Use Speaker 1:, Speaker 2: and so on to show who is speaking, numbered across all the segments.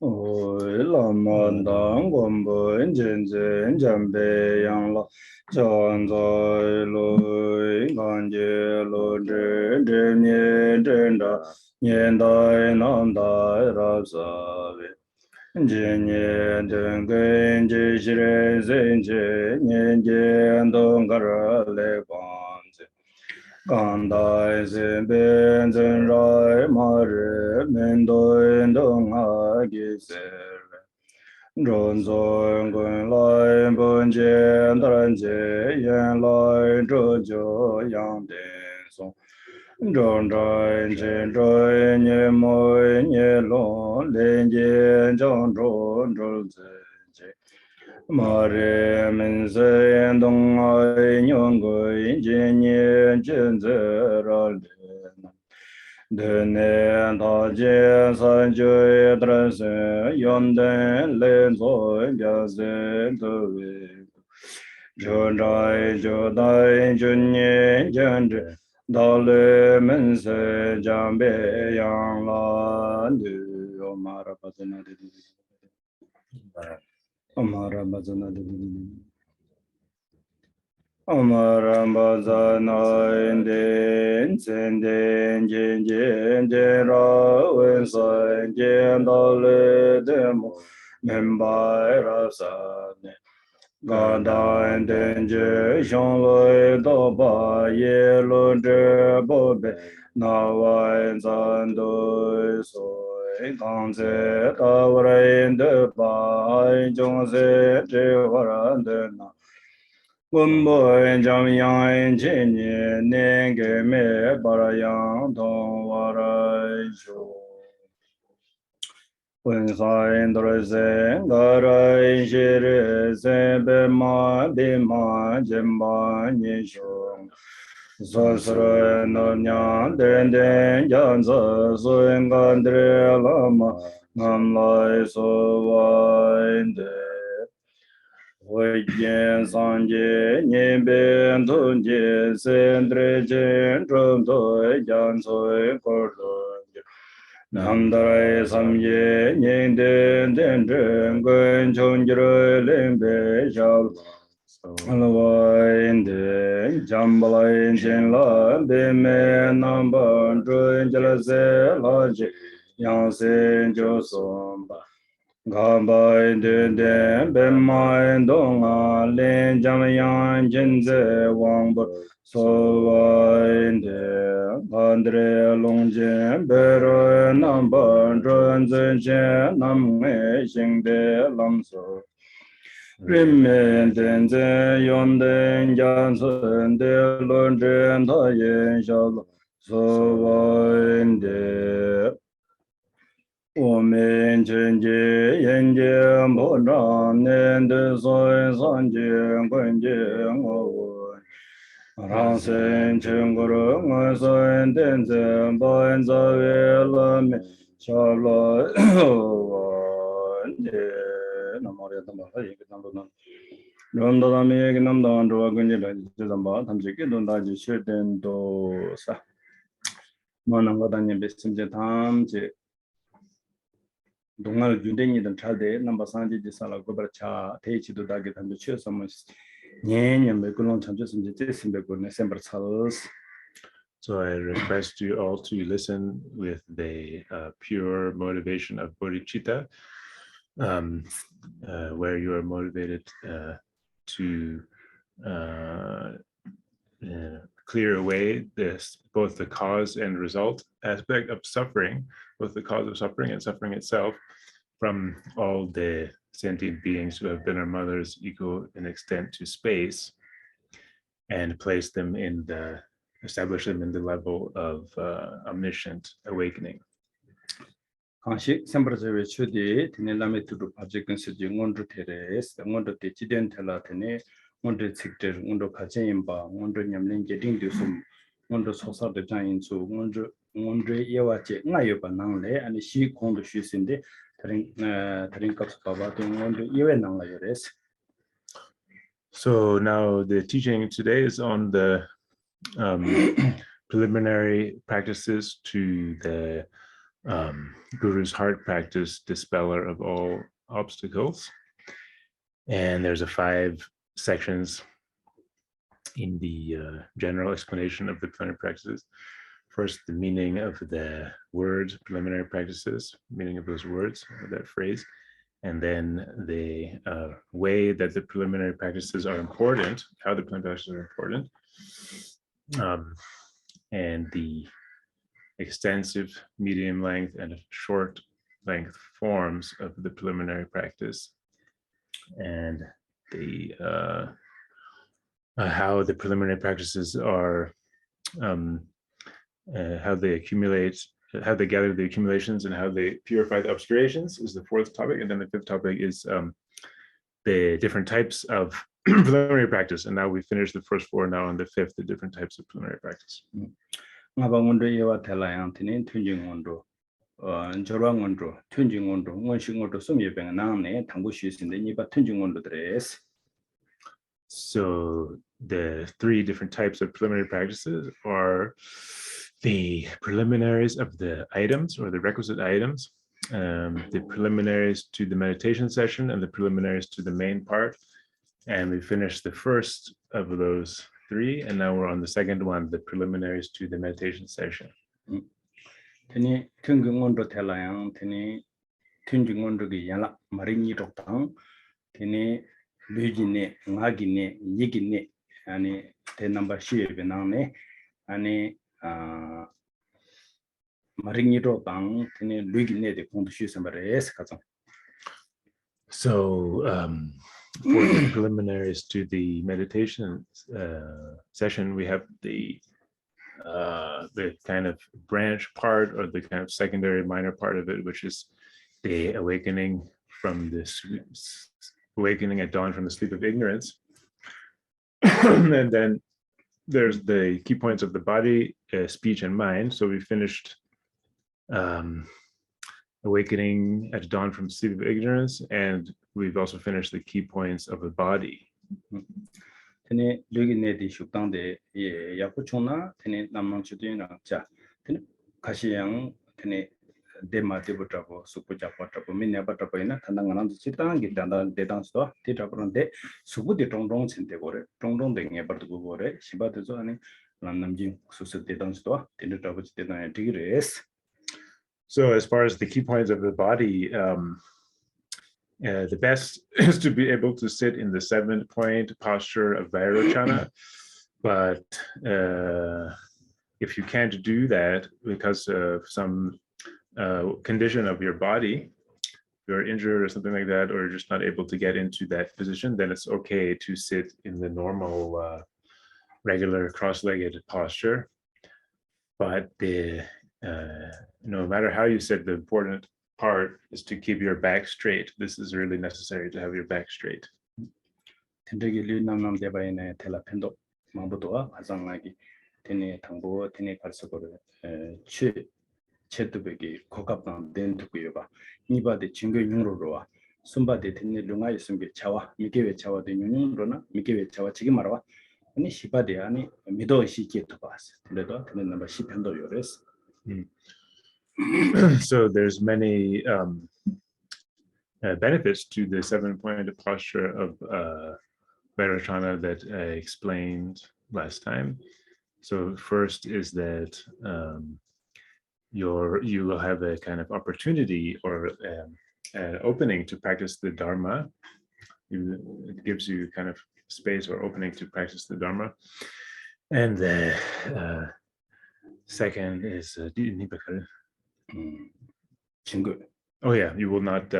Speaker 1: Lamandang Gombo Jinjin Jambe Yang La John Zoi Lui Ganje Lu Jin Ye Jinda Yen Dai Nam Dai Rasavi Jin Ye Jin Gen Ji Shire Zin Ji Nyen Jen Dong Gara Le Banzi Gandai Zin Ben Zin Rai Ma Ri Min Doi Dong Ha Gi Se Zhōn zhōng gōng lai bōng jian dāng jie yan lai zhō jiō yang dian sōng zhōng zhāng jian zhōng nye mōi nye lōng lin jian zhōng zhōng zhōng zhēn jie ma rì min sē yan dōng ai nyōng gōi jian nian jian zē rā lian Dene ta jie san jue dren se yon den len zoi bia se de we Jun zai ju dai jun ye jian zhi da le men se jiang bei yang la du omara bazana de omara bazana de Amarambazana in Senden Jin Jin Jin Ra Wen San Jin Dale Demo Membai Rasane Gada and Denje Shon Loi Doba Ye Lun Je Bobe Nawa in San Doi Soi Gang Se Tawara in De Ba Jong Se Je Waran De Na Wumbo jam yang chen ye nen ge me para yang dong warai shu. Wen sai ndor se garai shi re se be ma jem ba ni shu. So sro no nyang den den yang zo so en gan dre la ma nam lai so wai de Yen Sanje, Niben Tunje, Sendre Jen, Drum Toy, Jan Soy, Kordo, Namdare Samye, Ninden, Dendren, Gwen Chonjero, Limbe, Shal, Alawinde, Jambala, Jinla, Bime, Namban, Drun, Jelase, Logic, Yansen, Josomba. Gaba de ben mai dong a len jam yang jin ze wang bo so wai de andre long jin be ro nam ban zhen zhen chen nam me xing de lam so rim men den ze yon den jan sun de lun zhen ta yin sha so wai de 我们清洁人间不长年的所以三界关键我让生全国人我所有电子保安在为了me小了我的那么的他们还有一个当中呢人到他们也给他们当中跟着来就怎么他们这个东大就确定都啥我能够当年被甚至他们这 동al 준댕이든 차대 넘버 3지 지살아 고버차 테이치도 다게 단도 치어서면 녜녜 메글론 참조선 이제 심베고네 셈버 차스.
Speaker 2: So I request you all to listen with the pure motivation of bodhicitta, where you are motivated to clear away this both the cause and result aspect of suffering, both the cause of suffering and suffering itself, from all the sentient beings who have been our mothers equal in extent to space, and place them in the establish them in the level of omniscient awakening.
Speaker 1: 강시 셈버즈의 추디 디넬라메 투드룹 바제 근슬 ngondro 테레스 ngondro te치덴 텔라테네 ngondro 칙ter ngondro 가제임바 ngondro 냠린 게딩 두숨 ngondro 소사데 장인수 ngondro 예와제 nga요바 낭레 아니 시 공도 쉬신데 다른 값 바바도 ngondro 예외 낭라요레스.
Speaker 2: So now the teaching today is on the preliminary practices to the Guru's heart practice, dispeller of all obstacles. And there's 5 sections in the general explanation of the preliminary practices. First, the meaning of the words, preliminary practices, meaning of those words, or that phrase. And then the way that the preliminary practices are important, how the preliminary practices are important, and the extensive, medium length, and short length forms of the preliminary practice, and the how the preliminary practices are, how they accumulate, how they gather the accumulations, and how they purify the obscurations is the 4th topic. And then the 5th topic is the different types of preliminary practice. And now we finished the first 4, now on the 5th, the different types of preliminary practice.
Speaker 1: Ngabangondro yewa telayang tinin tunjingondro, jorwangondro, tunjingondro, ngonsingondro sumyebeng nangne tangbu shisinde nipa tunjingondro dres.
Speaker 2: So the 3 different types of preliminary practices are the preliminaries of the items or the requisite items, the preliminaries to the meditation session, and the preliminaries to the main part. And we finished the first of those 3, and now we're on the second one, the preliminaries to the meditation session.
Speaker 1: Tini tunjingondro telayang tini tunjingondro gi yala maringi doktang tini Lugine, Ngagine, Yigine, and the number she benane, and Marinito Bang, Lugine, the Confucius and
Speaker 2: So for the preliminaries to the meditation session, we have the kind of branch part, or the kind of secondary minor part of it, which is the awakening from this awakening at dawn from the sleep of ignorance. And then there's the key points of the body, speech, and mind. So we finished awakening at dawn from sleep of ignorance, and we've also finished the key points of the body.
Speaker 1: Tene lugine di shukdang de yakuchuna tene namang chudina cha tene kashiyang tene dema debu trapo supu japa trapo minya trapo ina tandanganang chitang gitanda dedang sto ti trapo de supu de tongdong chinte gore tongdong de nge bardu gore shiba de zo ani namjing susu dedang sto tene trapo chitang digres.
Speaker 2: So as far as the key points of the body, the best is to be able to sit in the 7-point posture of Vairocana. But if you can't do that because of some condition of your body, you're injured or something like that, or you're just not able to get into that position, then it's okay to sit in the normal, regular cross-legged posture. But no matter how you sit, the important part is to keep your back straight. This is really necessary to have your back straight.
Speaker 1: Chetubeki kokapang den tukuyoba niba de chingo yungrowa sumba de tene lunga yisumge chawa mikewe chawa de yungrona mikewe chawa chigi marwa ani shiba de ani mido shiki tobas teledo tene number shipendo yores.
Speaker 2: So there's many benefits to the 7-point posture of Vairocana that I explained last time. So first is that you will have a kind of opportunity or an opening to practice the Dharma. It gives you kind of space or opening to practice the Dharma. And the second is oh yeah, you will not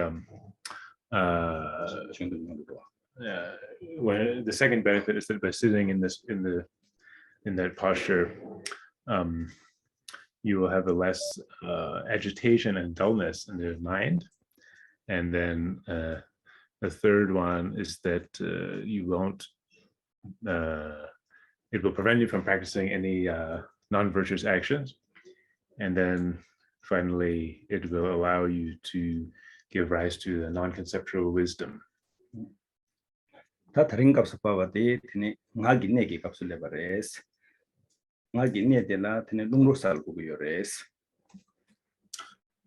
Speaker 2: when the second benefit is that by sitting in that posture, you will have a less agitation and dullness in the mind. And then the third one is that you won't, it will prevent you from practicing any non-virtuous actions. And then finally, it will allow you to give rise to the non-conceptual wisdom.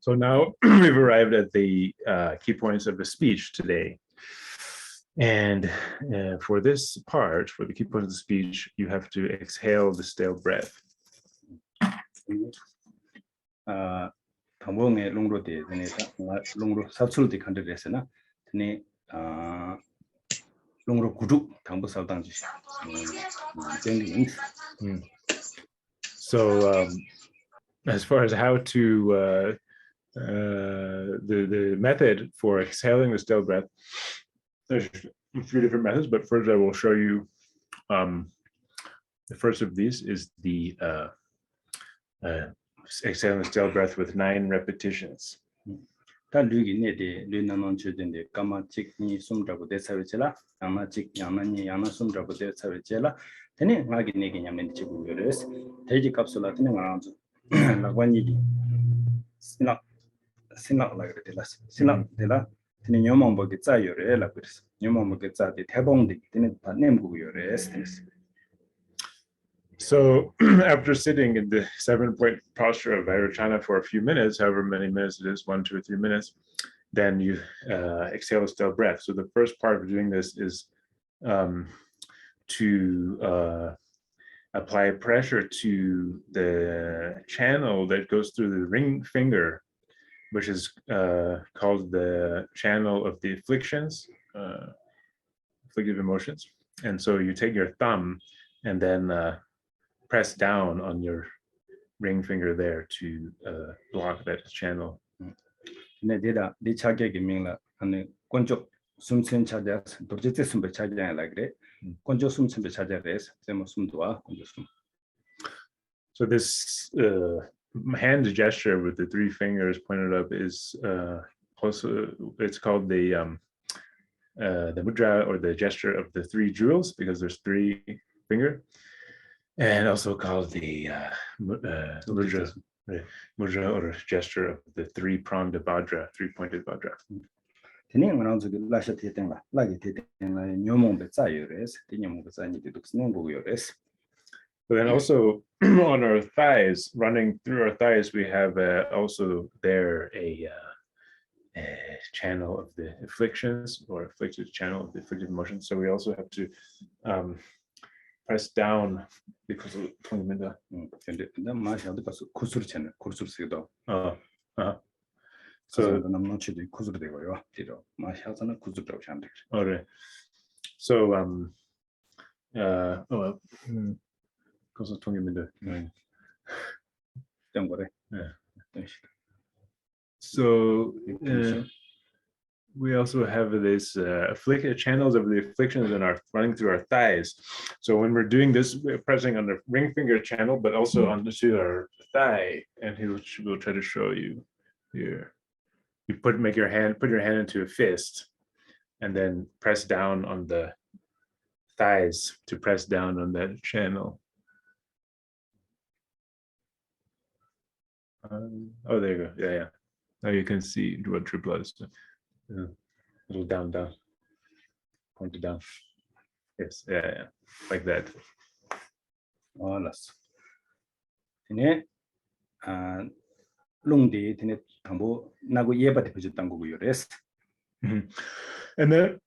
Speaker 2: So now we've arrived at the key points of the speech today. And for this part, for the key points of the speech, you have to exhale the stale breath.
Speaker 1: 당봉의 롱로디 롱로 삽술디 컨트레스나 네 롱로 구죽 당부 사당지
Speaker 2: So as far as how to the method for exhaling the stale breath, there's 3 different methods, but first I will show you the first of these is the exhaling the stale breath with 9 repetitions.
Speaker 1: 다 류기네데 류나non 주된데 까마직니 숨자고 대사회체라 양나직 양나니 양나 숨자고 대사회체라 되네 나기네기 냐면 지고 그래서 대지 값을 하는 거라서 라관이기 신락 라그래라 신락 되라 되네 녀몽보게 짜요래라 그래서 녀몽보게 짜데 대봉데 되네 다 nem고 요래스.
Speaker 2: So after sitting in the 7-point posture of Vairocana for a few minutes, however many minutes it is, 1, 2, or 3 minutes, then you exhale a stale breath. So the first part of doing this is to apply pressure to the channel that goes through the ring finger, which is called the channel of the afflictions, afflictive emotions. And so you take your thumb and then press down on your ring finger there to block that channel.
Speaker 1: 네, 내가 네 차게기 명라 아니 권쪽 숨chen 찾아 도저히 숨배 찾아야 그래. 권쪽 숨chen 찾아래서 제가 숨도와 권쪽 숨.
Speaker 2: So this hand gesture with the 3 fingers pointed up is also, it's called the mudra, or the gesture of the 3 jewels, because there's 3 fingers. And also called the mudra or gesture of the 3-pronged vajra, 3-pointed vajra. But then also on our thighs, running through our thighs, we have also there a channel of the afflictions, or afflicted channel of the afflicted emotions. So we also have to press down because of the so so we also have this channels of the afflictions in our running through our thighs. So when we're doing this, we're pressing on the ring finger channel, but also onto our thigh. And we'll try to show you here. You put your hand into a fist, and then press down on the thighs to press down on that channel. Oh, there you go. Yeah. Now you can see what Drupla is. A little down, pointed down. Yes, yeah, like that.
Speaker 1: 알았어. 이네 롱디 이네 담보 나고 예바데 부졌던 거고요. 레스.
Speaker 2: And then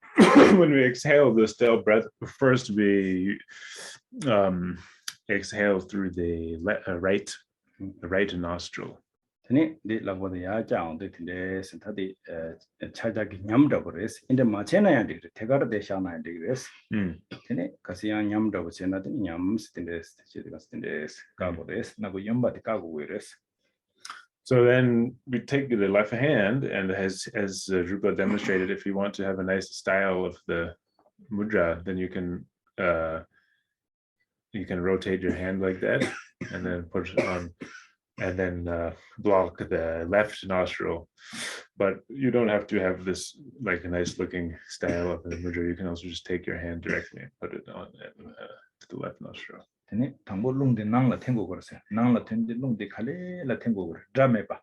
Speaker 2: when we exhale the stale breath, first we exhale through the right nostril.
Speaker 1: 네, 라고도 야자온데 근데 센터디 차자기 냠다 버레스. 인데 마체나야 돼. 대가로 대샤나야 돼. 그래서. 네, 가시야 냠다 버체나데 냠스텐데스 제가스텐데스 가고레스. 나고 염바디 가고 그래서.
Speaker 2: So then we take the left hand, and as Drupla demonstrated, if you want to have a nice style of the mudra, then you can rotate your hand like that, and then put it on, and then block the left nostril. But you don't have to have this like a nice looking style of the mudra. You can also just take your hand directly and put it on to the left nostril.
Speaker 1: 네, 담보 롱데 낭라 탱고 그러세요. 낭라 텐데 롱데 칼레라 탱고 그래. 드라메바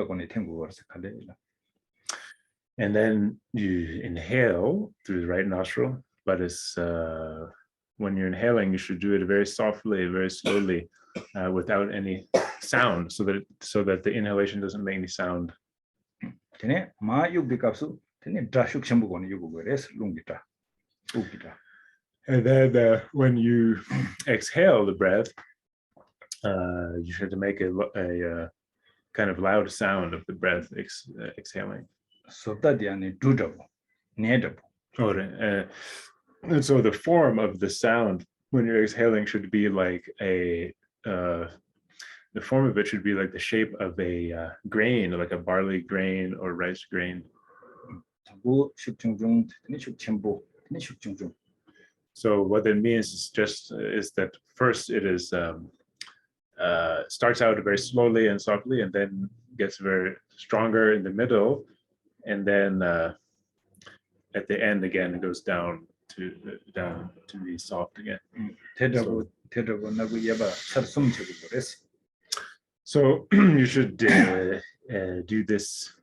Speaker 1: 거니 탱고 그러세요. 칼레라.
Speaker 2: And then you inhale through the right nostril, but it's when you're inhaling, you should do it very softly, very slowly, without any sound, so that the inhalation doesn't make any sound.
Speaker 1: Tene ma yugdikapsu tene drashuk shambugoni yugugores lungita ukita.
Speaker 2: And then when you exhale the breath, you should make a kind of loud sound of the breath exhaling.
Speaker 1: So that yani dudabo, nedabo.
Speaker 2: And so the form of the sound when you're exhaling should be like the form of it should be like the shape of a grain, like a barley grain or rice grain. So what that means is that first it is starts out very slowly and softly, and then gets very stronger in the middle, and then at the end again it goes down to be soft again. So you should do this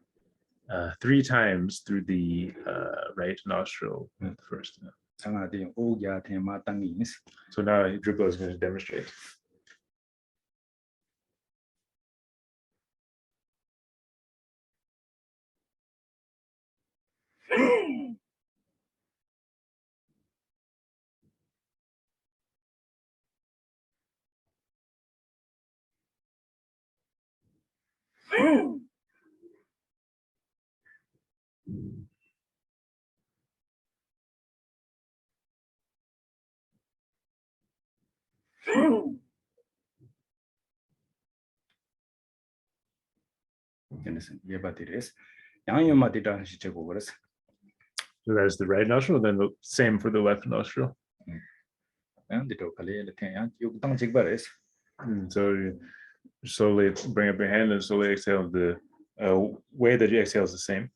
Speaker 2: 3 times through the right nostril first. So now Drupla is going to demonstrate. So that's the right nostril, then the same for the left nostril. And so you slowly bring up your hand and slowly exhale. The way that you exhale is the same.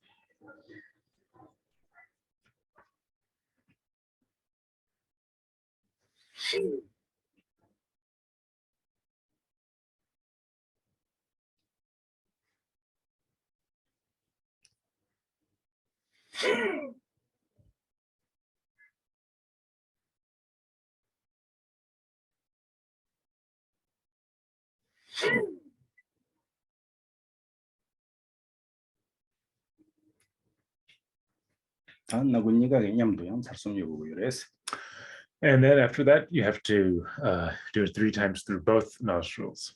Speaker 2: And then after that, you have to do it 3 times through both nostrils.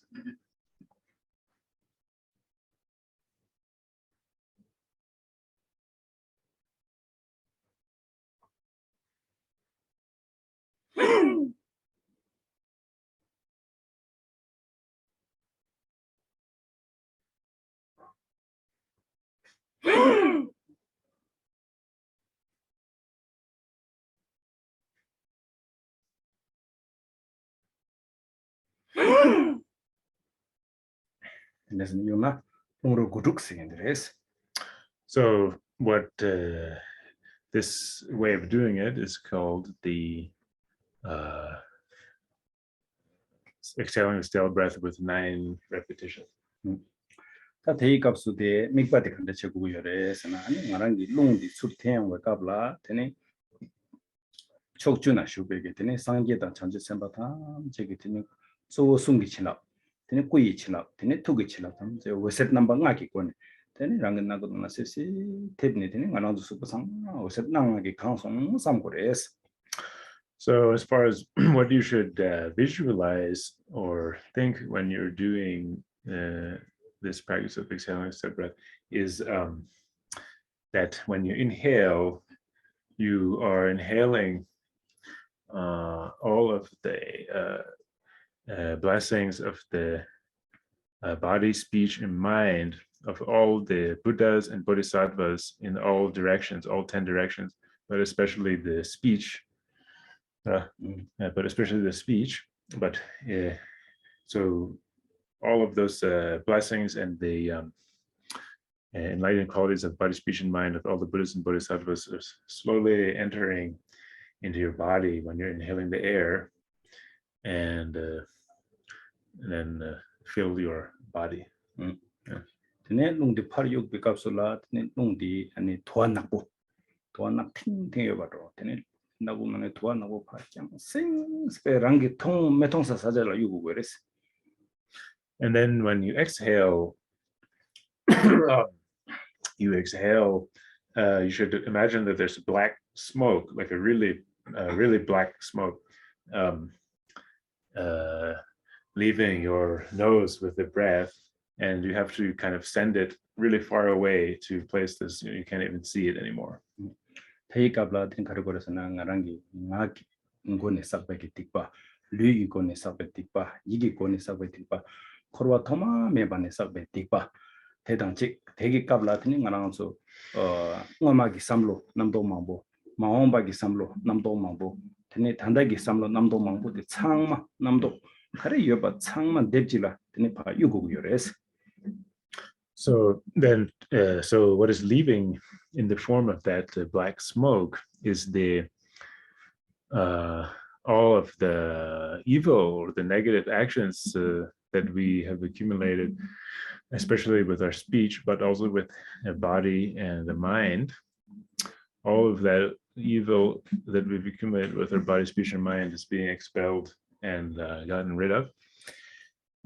Speaker 2: So what this way of doing it is called the exhaling the stale breath with 9 repetitions. So as far as what you should visualize or think when you're doing this practice of exhaling stale breath is that when you inhale, you are inhaling all of the blessings of the body, speech, and mind of all the Buddhas and Bodhisattvas in all directions, all 10 directions, but especially the speech. So all of those blessings and the enlightened qualities of body, speech, and mind of all the Buddhas and Bodhisattvas are slowly entering into your body when you're inhaling the air, and then fill your body. And then when you exhale, you should imagine that there's black smoke, like a really black smoke, leaving your nose with the breath, and you have to kind of send it really far away to places you can't even see it anymore. So then, so what is leaving in the form of that black smoke is all of the evil or the negative actions that we have accumulated, especially with our speech, but also with the body and the mind. All of that evil that we've accumulated with our body, speech, and mind is being expelled and gotten rid of.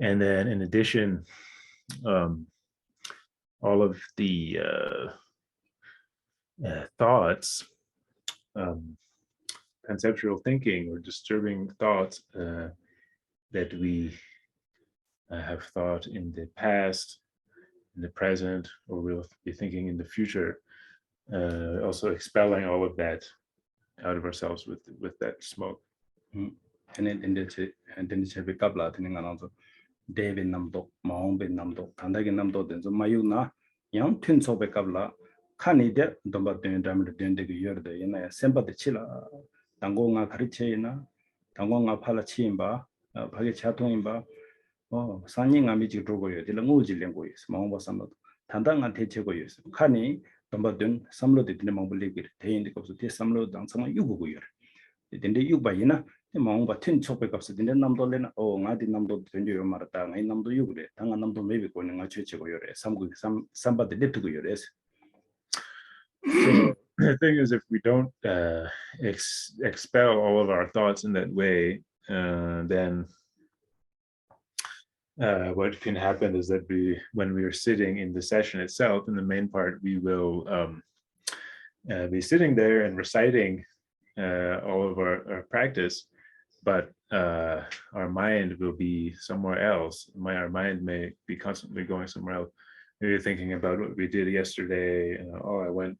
Speaker 2: And then in addition, all of the thoughts, conceptual thinking or disturbing thoughts that we have thought in the past, in the present, or we'll be thinking in the future, also expelling all of that out of ourselves with that smoke.
Speaker 1: And then in the couple David Namdo, Mahombe Namdo, Kandagi Namdo, then Mayuna, young twin sobe kabla, Kanide, Domba Dundam, the Yurde, in a Semba de Chilla, Tangonga Karichena, Tangonga Palachimba, Pagachatoimba, oh, Sanning Amici Drogoyo, the Languji language, Mahomba Samad, Tandanga Techegoyus, Kani, Domba Dun, Samlo de Mobilig, Tain the Cops of Samlo, and some Yuguyer. Then the Yubayina. Mong tin chopek of the number lena or ngadi number 20 marata ngai number yude tanga number maybe going nga cheche go yore somebody did to go yore.
Speaker 2: So the thing is, if we don't expel all of our thoughts in that way, then what can happen is that when we are sitting in the session itself, in the main part, we will be sitting there and reciting all of our practice, but our mind will be somewhere else. Our mind may be constantly going somewhere else. Maybe thinking about what we did yesterday. Oh, I went.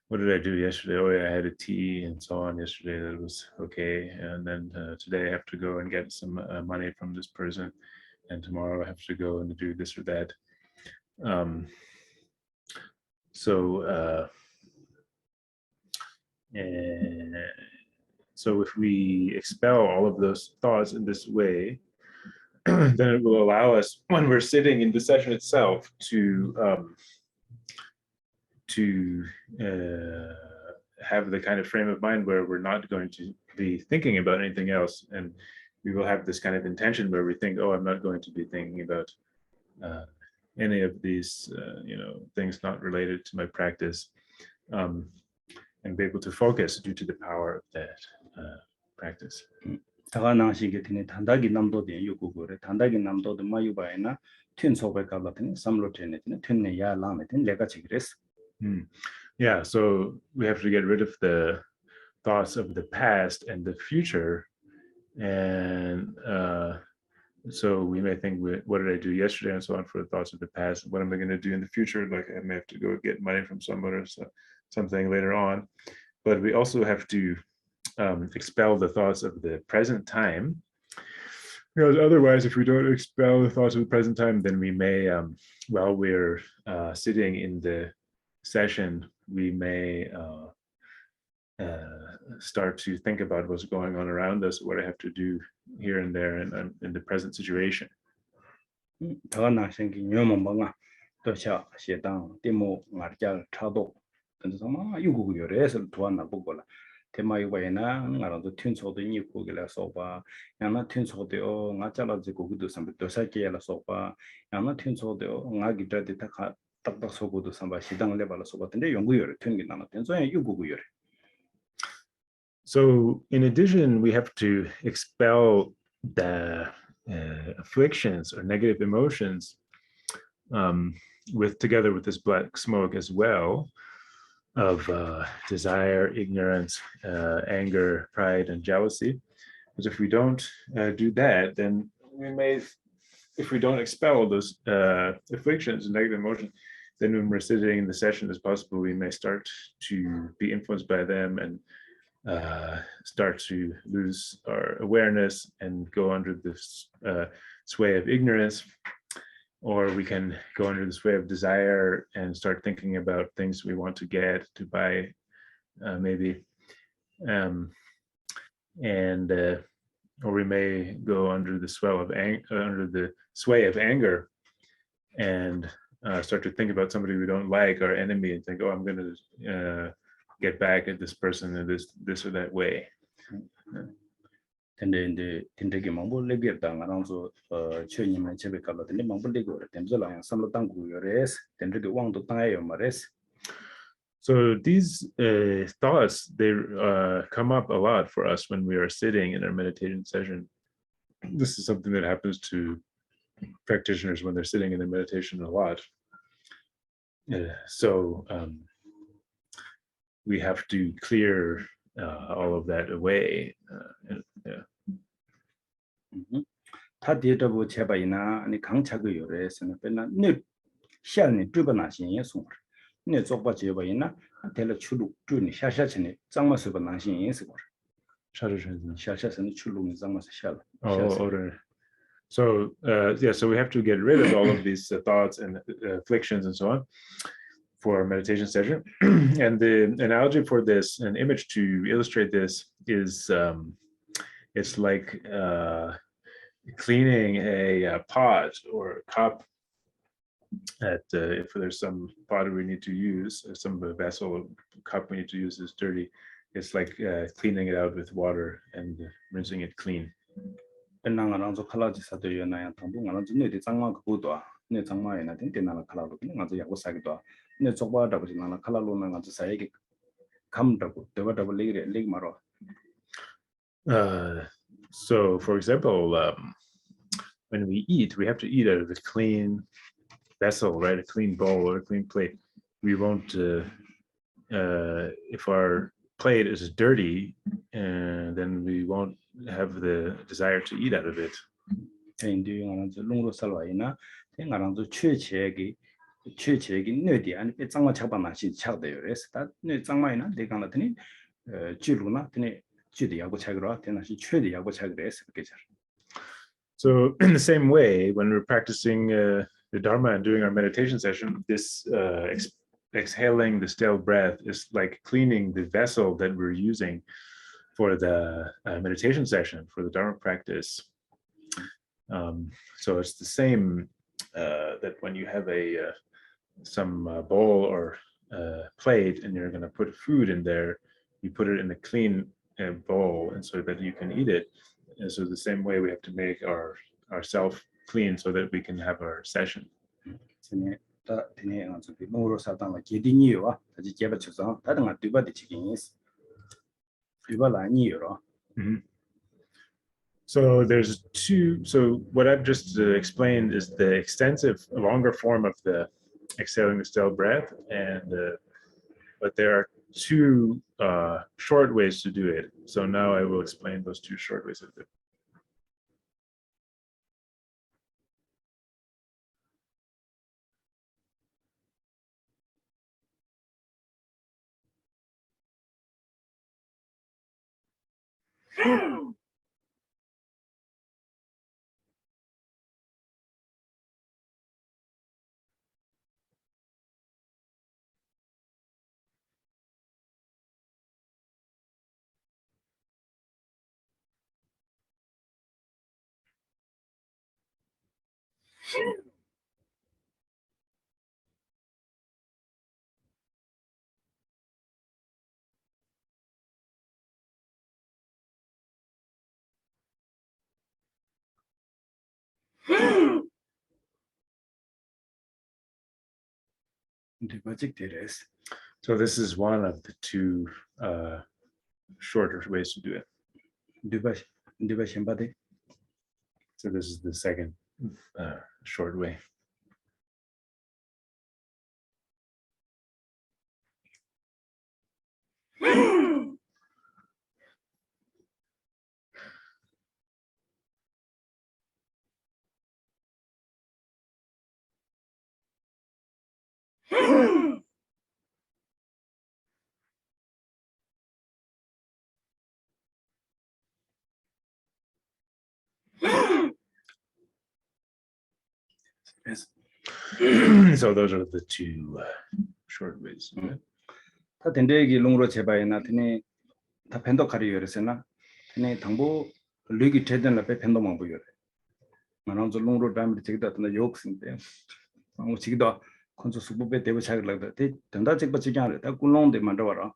Speaker 2: What did I do yesterday? Oh, yeah, I had a tea and so on yesterday. That was okay. And then today I have to go and get some money from this person, and tomorrow I have to go and do this or that. So if we expel all of those thoughts in this way, then it will allow us, when we're sitting in the session itself, to have the kind of frame of mind where we're not going to be thinking about anything else, and we will have this kind of intention where we think, oh, I'm not going to be thinking about any of these things not related to my practice, and be able to focus due to the power of that practice. Yeah, so we have to get rid of the thoughts of the past and the future, and so we may think, what did I do yesterday, and so on, for the thoughts of the past. What am I going to do in the future? Like, I may have to go get money from someone or something later on. But we also have to expel the thoughts of the present time, because otherwise, if we don't expel the thoughts of the present time, then we may, while we're sitting in the session, we may start to think about what's going on around us, what I have to do here and there, and I'm in the present situation. So in addition, we have to expel the afflictions or negative emotions, together with this black smoke as well, of desire, ignorance, anger, pride, and jealousy. Because if we don't do that, then we may, if we don't expel those afflictions and negative emotions, then when we're sitting in the session, it's possible we may start to be influenced by them and start to lose our awareness and go under this sway of ignorance. Or we can go under the sway of desire and start thinking about things we want to get, to buy, maybe. Or we may go under the sway of anger and start to think about somebody we don't like, our enemy, and think, oh, I'm going to get back at this person in this or that way.
Speaker 1: 근데 딘데게 망볼레비었다 가랑서 최님은 집에 가서 딘데 망볼레고 덴절랑 삼로 땅구요레스 딘데게 왕도 땅에요 말레스.
Speaker 2: So these thoughts, they come up a lot for us when we are sitting in our meditation session. This is something that happens to practitioners when they're sitting in their meditation a lot. So we have to clear all of that away.
Speaker 1: 타디에도 제바이나 아니 강착의 요래서는 맨날 네 시안이 두번나신이 송. 네 쪽바 제바이나 텔레 추루 뚜니 샤샤치니 장마스바 나신이 있어. 샤샤스는 추루니 장마스 샤.
Speaker 2: So so we have to get rid of all of these thoughts and afflictions and so on for our meditation session. And the analogy for this, an image to illustrate this, is it's like cleaning a pot or a cup. If there's some pottery we need to use, or some vessel or cup we need to use is dirty, it's like cleaning it out with water and rinsing it clean.
Speaker 1: 엔나가랑서 칼라지사도 연나야 당분간은 네디 장마 그거도 네 장마에나 된데나나 칼라로 그냥 아주 야고 사기도 네 쪽바다고 지나나 칼라로나 아주 사이게 감다고 대바다고 레기 말어.
Speaker 2: So for example, when we eat, we have to eat out of a clean vessel, right? A clean bowl or a clean plate. We won't, if our plate is dirty, then we won't have the desire to eat out of it. So in the same way, when we're practicing the Dharma and doing our meditation session, this exhaling the stale breath is like cleaning the vessel that we're using for the meditation session, for the Dharma practice. So it's the same that when you have some bowl or plate and you're going to put food in there, you put it in a clean bowl, and so that you can eat it. And so the same way we have to make ourself clean so that we can have our session. So there's two. So what I've just explained is the extensive, longer form of the exhaling the stale breath, and but there are two short ways to do it. So now I will explain those two short ways of it. So this is one of the two shorter ways to do it. So this is the second short way. Yes. So those are the two short ways.
Speaker 1: 다 된대기 롱로 제바이나 드니 다 펜도 카리요레스나 드니 당보 르기 제den라 베 펜도 망보요레 만원조 롱로 담비 지기다 나 욕신데 뭐 지기도 콘조 수부베 대부 차글라다 데 된다 직바 지냐레 다 꿀롱데 만더와라.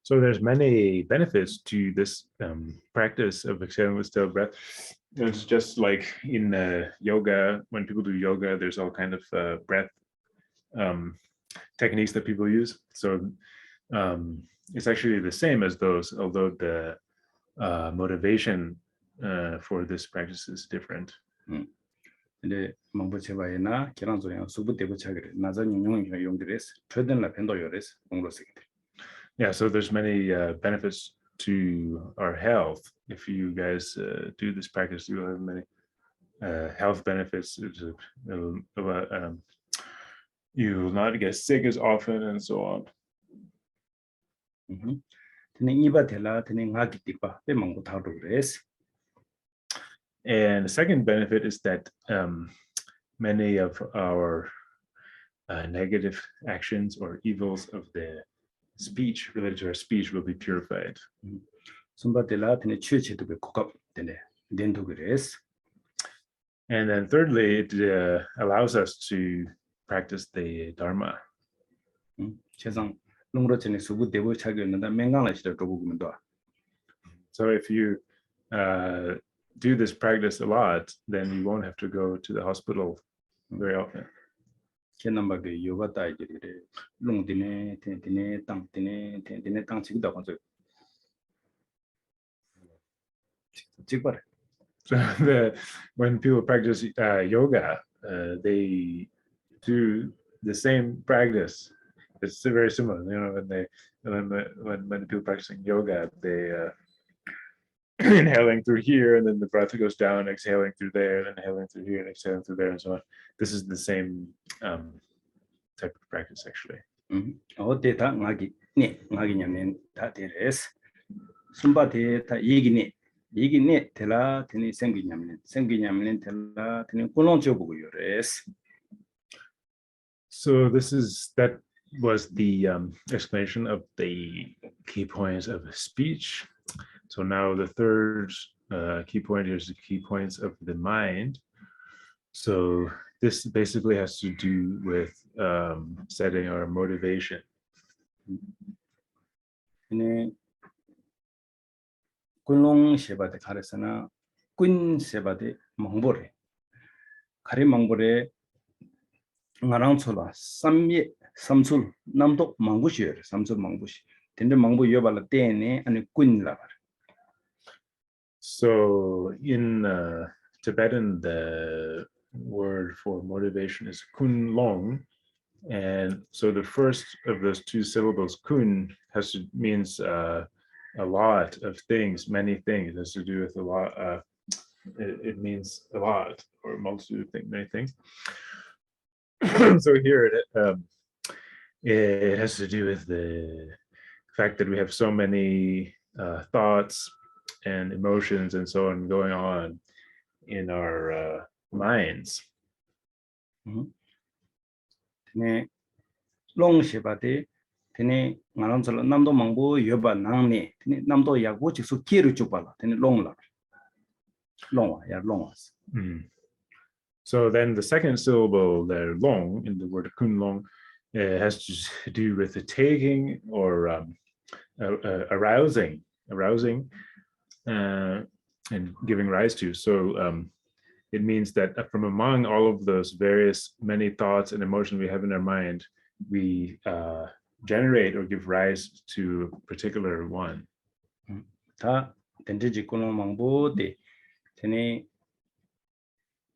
Speaker 2: So there's many benefits to this practice of exhaling with still breath. It's just like in yoga, when people do yoga, there's all kind of breath techniques that people use. So it's actually the same as those, although the motivation for this practice is different.
Speaker 1: 근데 망보 제바이나 계란조야 수부 대부 차글레 나자 용용이 용들레스 최den라 펜도 요레스 롱로 세기들.
Speaker 2: Yeah, so there's many benefits to our health. If you guys do this practice, you will have many health benefits. You will not get sick as often and so on. And the second benefit is that many of our negative actions or evils of the speech related to our speech will be purified. And then thirdly, it allows us to practice the Dharma. So if you do this practice a lot, then you won't have to go to the hospital very often. So when people practice yoga, they do the same practice. It's very similar. You know, when people practicing yoga, they inhaling through here, and then the breath goes down, exhaling through there, and inhaling through here, and exhaling through there, and so on. This is the same type of practice, actually. So that was the explanation of the key points of speech. So now the third key point is the key points of the mind. So this basically has to do with setting our motivation.
Speaker 1: 꿀롱 세바데 가르사나 꾼 세바데 망보레 가리 망보레 나랑초라 삼미 삼술 남도 망부시여 삼술 망부시 근데 망부 여발라 때네 아니 꾼라.
Speaker 2: So in Tibetan, the word for motivation is kun long, and so the first of those two syllables, kun, means a lot of things, many things. It has to do with a lot. It means a lot or a multitude of things, many things. So here it has to do with the fact that we have so many thoughts and emotions and so on going on in our minds.
Speaker 1: long shebade tene ngaranzala namdo mangbo yoba nangni tene namdo yago chiksu kiru chupala tene long la long.
Speaker 2: So then the second syllable there, long, in the word kun long, has to do with the taking or arousing and giving rise to. So it means that from among all of those various many thoughts and emotions we have in our mind, we generate or give rise to a particular one.
Speaker 1: 다 덴지지 꾸노 망보데 tene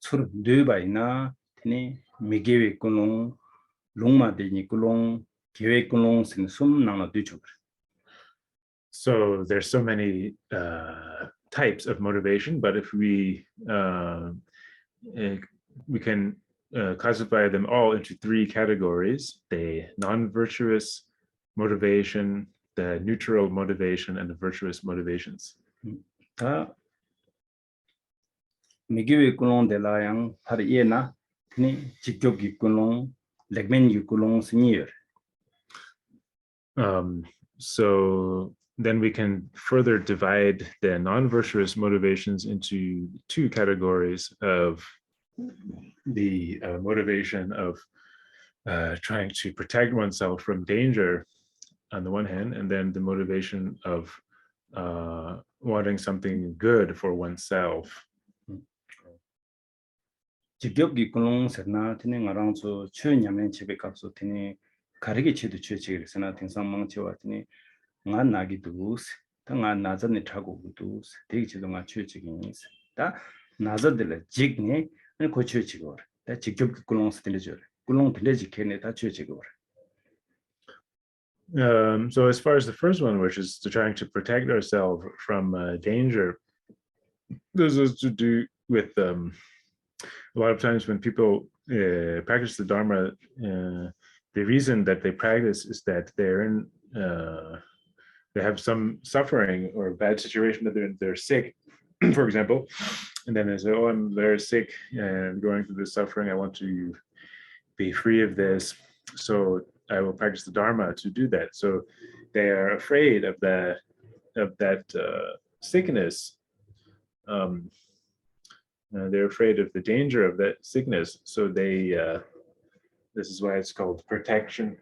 Speaker 1: sur dubaina tene migewe kulong longma de ni kulong gewe kulong sin sum nang du chu.
Speaker 2: So there's so many types of motivation, but if we can classify them all into three categories: the non-virtuous motivation, the neutral motivation, and the virtuous motivations.
Speaker 1: 다 미gewe kulong de la yang har yena tene 직접 gi kulong legmen gi kulong senior.
Speaker 2: So then we can further divide the non-virtuous motivations into two categories of the motivation of trying to protect oneself from danger on the one hand, and then the motivation of wanting something good for oneself.
Speaker 1: 직접 gi kulong serna tene ngarang so chönyamen chebe kapso tene 가르게 치도 취치기르스나 등상망 치와더니 nga nagi dus ta nga naza ne thago dus de chi do nga chöchigi nis ta naza de la jigne ne ko chöchigi or ta 직접 kulong stile jor kulong pleji kene ta chöchigi or.
Speaker 2: So as far as the first one, which is trying to protect ourselves from danger, this is to do with a lot of times when people practice the Dharma, the reason that they practice is that they're in, they have some suffering or a bad situation, that they're sick, for example, and then they say, "Oh, I'm very sick and going through this suffering. I want to be free of this, so I will practice the Dharma to do that." So they are afraid of that sickness. They're afraid of the danger of that sickness, so they. This is why it's called protection.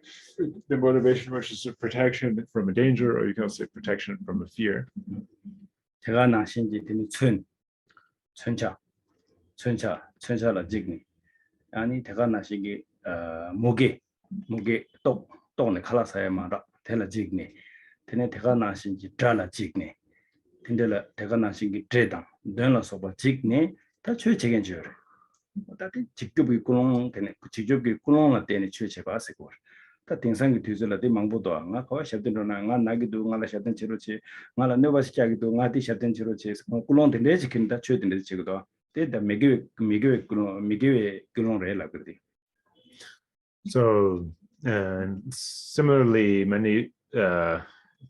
Speaker 2: The motivation versus protection from a danger, or you can also say protection from a fear.
Speaker 1: 제가 나신지 되는 천차라 지금 아니 제가 나시기 목에 또네 칼라사야 말아 텔라 지금 되네 제가 나신지 잘라 지금 근데라 제가 나신기 제당 된라서 봐 지금 다 최적인 줄 다들 직접 이끌어온 되네 직접 이끌어온 때는 최체 봐서고 다 등상이 뒤질라데 망보도 안가 거 샵든로나 nga 나기도 nga 샵든 치료치 nga 네바시자기도 nga 디 샵든 치료치 꿀론데 내지킨다 최든데 지고도 데다 미gewe 꿀론레라 그러디.
Speaker 2: So similarly, many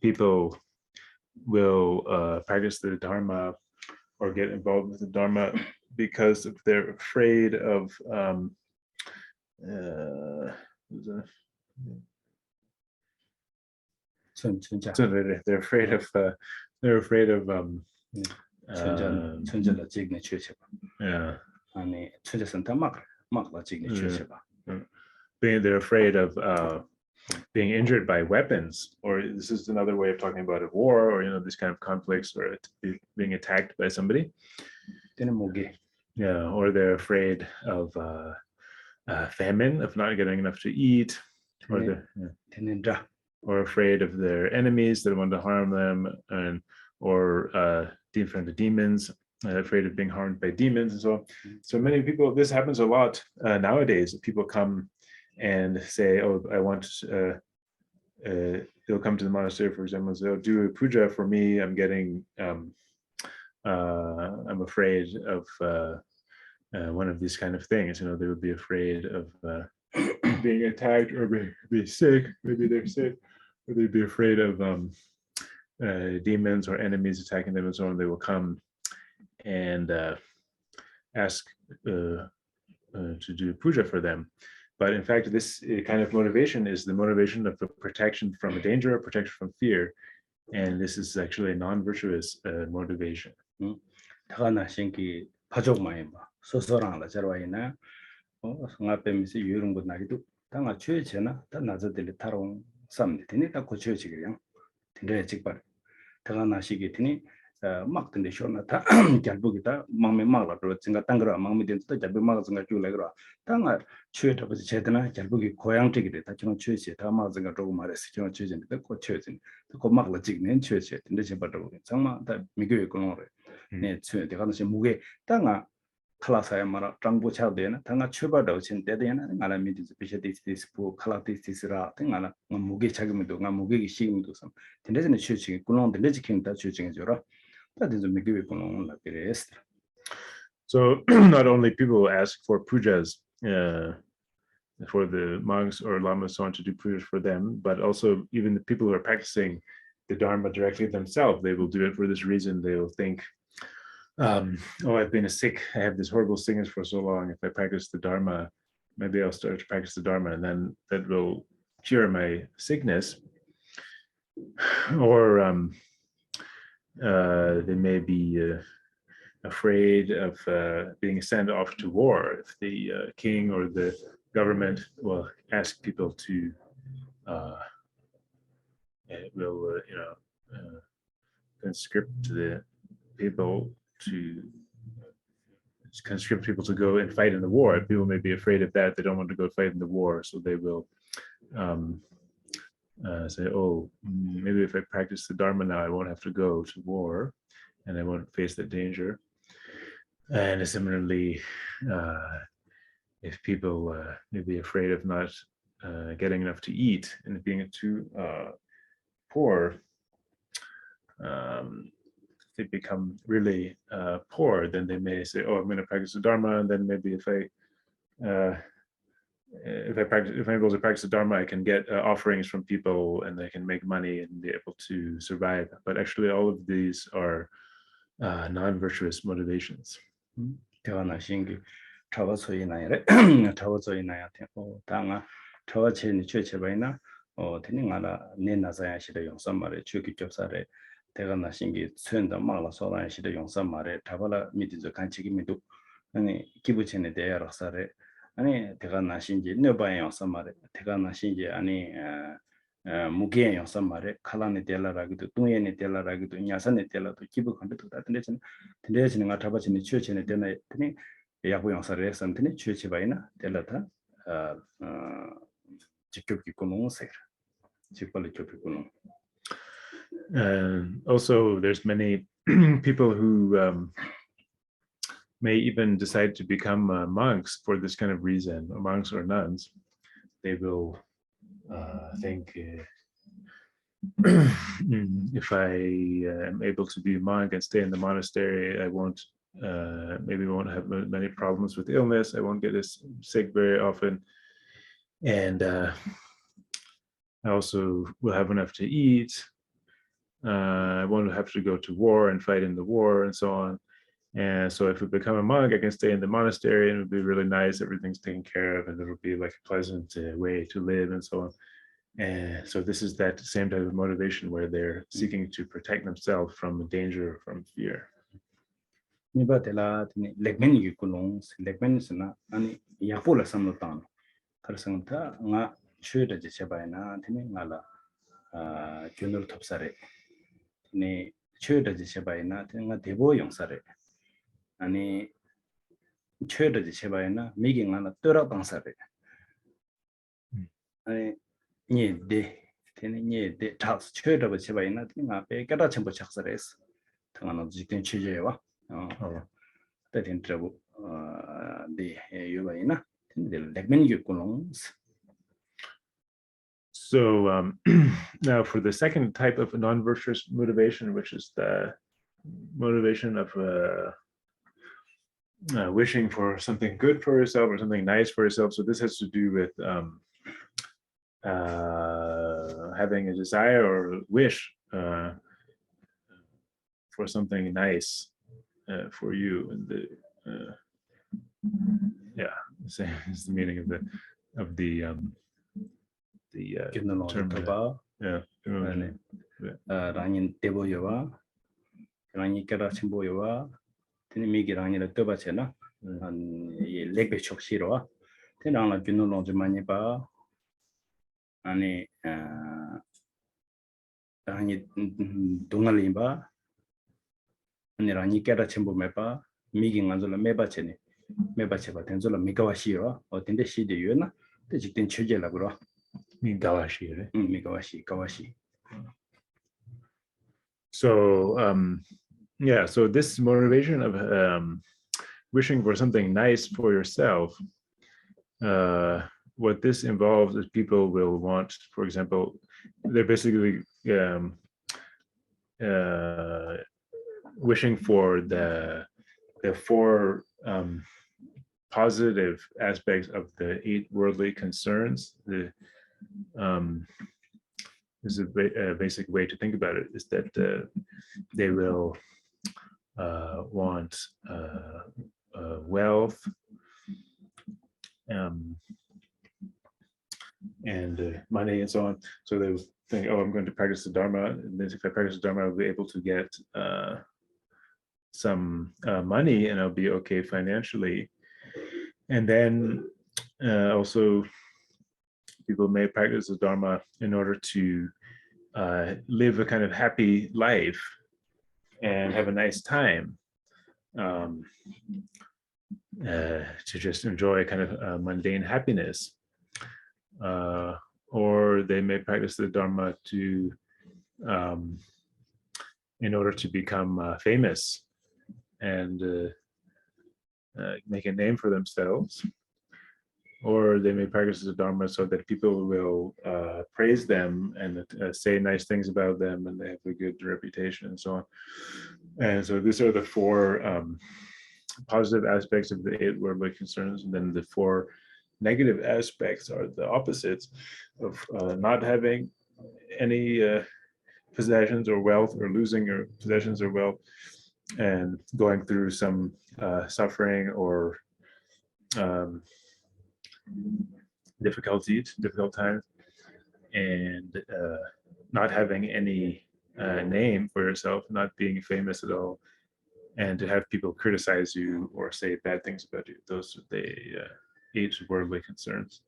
Speaker 2: people will practice the Dharma or get involved with the Dharma because they're afraid of they're afraid of
Speaker 1: 천자라 지금 최체 봐.
Speaker 2: yeah.
Speaker 1: 아니 천자선다 막라 지금 최체 봐.
Speaker 2: They're afraid of being injured by weapons, or this is another way of talking about a war, or these kind of conflicts, or being attacked by somebody. Yeah, or they're afraid of famine, of not getting enough to eat, or afraid of their enemies that want to harm them, or different demons, afraid of being harmed by demons, and so many people. This happens a lot nowadays. People come and say, "Oh, I want." They'll come to the monastery, for example, and say, "Oh, do a puja for me. I'm getting. I'm afraid of one of these kind of things." They would be afraid of being attacked or be sick. Maybe they're sick, or they'd be afraid of demons or enemies attacking them, and so on. They will come and ask to do puja for them. But in fact, this kind of motivation is the motivation of protection from danger, protection from fear. And this is actually a non-virtuous motivation.
Speaker 1: 다가나 신기 파족마이 봐. 소소랑라 저와이나 ngapemise 유릉부 나기도 당아 최체나 다 나저들이 타롱 삼네 되니 다 고쳐지게요. 근데 직발 다가나 시기 되니 막 근데 쇼나타 결국이다 망매 막라 또 진가 땅그라 망매 된다 잡be 막 진가 줄래그라 땅아 추에다 버지 제드나 결국이 고향적이래 다 저는 추에시 다 막진가 조금 말했어 저는 추에진데 그 추에진 그 막라 찍는 추에시 근데 제바도 정말 다 미교에 끊어래 네 추에 내가 무슨 무게 땅아 클라사야 말아 장보차되나 땅아 추바도 친 때되나 나라 미디스 비셔디스 부 칼라티스라 땅아 무게 자금도 나 무게기 시금도 좀 근데는 추에시 끊어는데 내지킨다 추에징해 줘라.
Speaker 2: So not only people ask for pujas for the monks or lamas so on to do pujas for them, but also even the people who are practicing the Dharma directly themselves, they will do it for this reason. They will think, oh, I've been sick. I have this horrible sickness for so long. If I practice the Dharma, maybe I'll start to practice the Dharma, and then that will cure my sickness. Or they may be afraid of being sent off to war if the king or the government will ask people to conscript the people to go and fight in the war. People may be afraid of that. They don't want to go fight in the war, so they will say, oh, maybe if I practice the Dharma now, I won't have to go to war and I won't face that danger. And similarly, if people may be afraid of not getting enough to eat and being too poor, if they become really poor, then they may say, oh, I'm going to practice the Dharma, and then maybe if I'm able to practice the Dharma, I can get offerings from people and I can make money and be able to survive. But actually, all of these are non-virtuous motivations.
Speaker 1: 아니 대가 나신지 너바에 영상 말에 대가 나신지 아니 무게 영상 말에 칼라네 델라라기도 동예네 델라라기도 냐산네 델라도 기부 컨트도 다든데 근데 가 잡아지는 취체네 되나 되니 야구 영상을 했었는데 취체 바이나 델라타 직접 기고는 세 직벌 기고는
Speaker 2: also there's many people who may even decide to become monks for this kind of reason, or monks or nuns. They will think, if I am able to be a monk and stay in the monastery, I won't, maybe won't have many problems with illness. I won't get sick very often. And I also will have enough to eat. I won't have to go to war and fight in the war and so on. And so if we become a monk, I can stay in the monastery and it would be really nice. Everything's taken care of and it would be like a pleasant way to live and so on. And so this is that same type of motivation where they're seeking to protect themselves from danger, from fear.
Speaker 1: 아니 최대지 제바이나 미긴 하나 떠라 방사래 아니 니데 테니 니데 타스 최대지 제바이나 tinga pe kada 첨부 작살했어 당하는 직된 취재와 때된 트러블 네 유바이나 근데 렉맨이 있고는
Speaker 2: So now for the second type of non-virtuous motivation, which is the motivation of wishing for something good for yourself or something nice for yourself. So this has to do with having a desire or wish for something nice for you. And same is the meaning of the term.
Speaker 1: 라닌 데보여와 라니 깨라 침보여와 미기랑이라 떠바체나 이 렉베 촉시로와 테나나 균노노 좀 많이 봐 아니 아니 동알림바 아니라니 깨라 첨부 매바 미긴 안절라 매바체니 매바체바 된절라 미가와시로 어딘데 시디 유나 직된 체제라 그러
Speaker 2: Gawashi.
Speaker 1: 미가와시 가와시.
Speaker 2: So yeah, so this motivation of wishing for something nice for yourself, what this involves is people will want, for example, they're basically wishing for the four positive aspects of the 8 worldly concerns. This is a basic way to think about it, is that they will want wealth, and money and so on. So they will think, oh, I'm going to practice the Dharma, and then if I practice the Dharma, I'll be able to get some money, and I'll be okay financially. And then also people may practice the Dharma in order to live a kind of happy life and have a nice time, to just enjoy a kind of mundane happiness. Or they may practice the Dharma to in order to become famous and make a name for themselves. Or they may practice the Dharma so that people will praise them and say nice things about them, and they have a good reputation and so on. And so these are the 4 positive aspects of the 8 worldly concerns, and then the 4 negative aspects are the opposites of not having any possessions or wealth, or losing your possessions or wealth, and going through some suffering or difficult times, and not having any name for yourself, not being famous at all, and to have people criticize you or say bad things about you. Those are the 8 worldly concerns.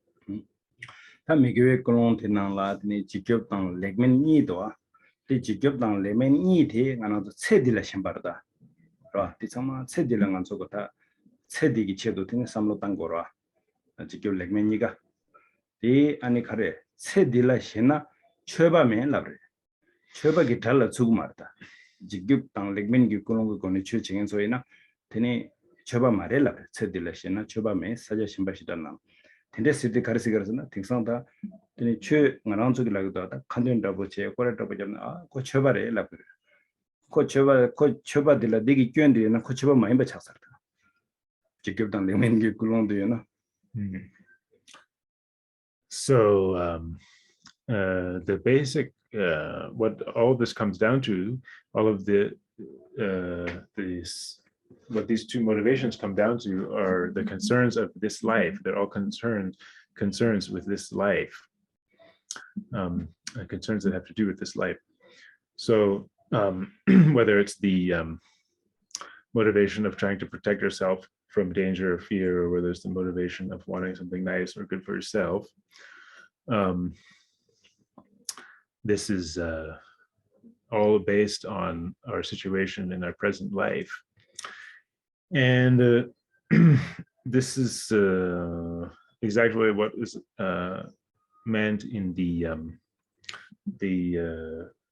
Speaker 1: 미교의 그런테나라 네 직접당 렉멘 니도아 네 직접당 레멘 니티 가나도 체딜라 셴바르다 라 디상마 체딜랑 안소고다 체디기 체도 된 삼로 땅고라 직접 렉멘 니가 디 아니 카레 체딜라 셴나 최바메 라브레 최바기 달라 죽마르다 직접당 렉멘 기 그런 거 거니 최징엔 소이나 되니 최바 말rel라 체딜라 셴나 최바메 사자 신바시다나 근데 시티 가르시가르스나 등상다 되니 최 나랑쪽이 라고다 칸된다 보체 꼬라다 보잖아 아고 쳐바래 라고 고 쳐바들라 되게 껴는데나 고 쳐바 많이 받착살다 직접당 내면기 굴론데나.
Speaker 2: So the basic what all this comes down to, all of what these 2 motivations come down to are the concerns of this life. They're all concerns with this life, concerns that have to do with this life. So whether it's the motivation of trying to protect yourself from danger or fear, or whether it's the motivation of wanting something nice or good for yourself, this is all based on our situation in our present life. And this is exactly what is meant in the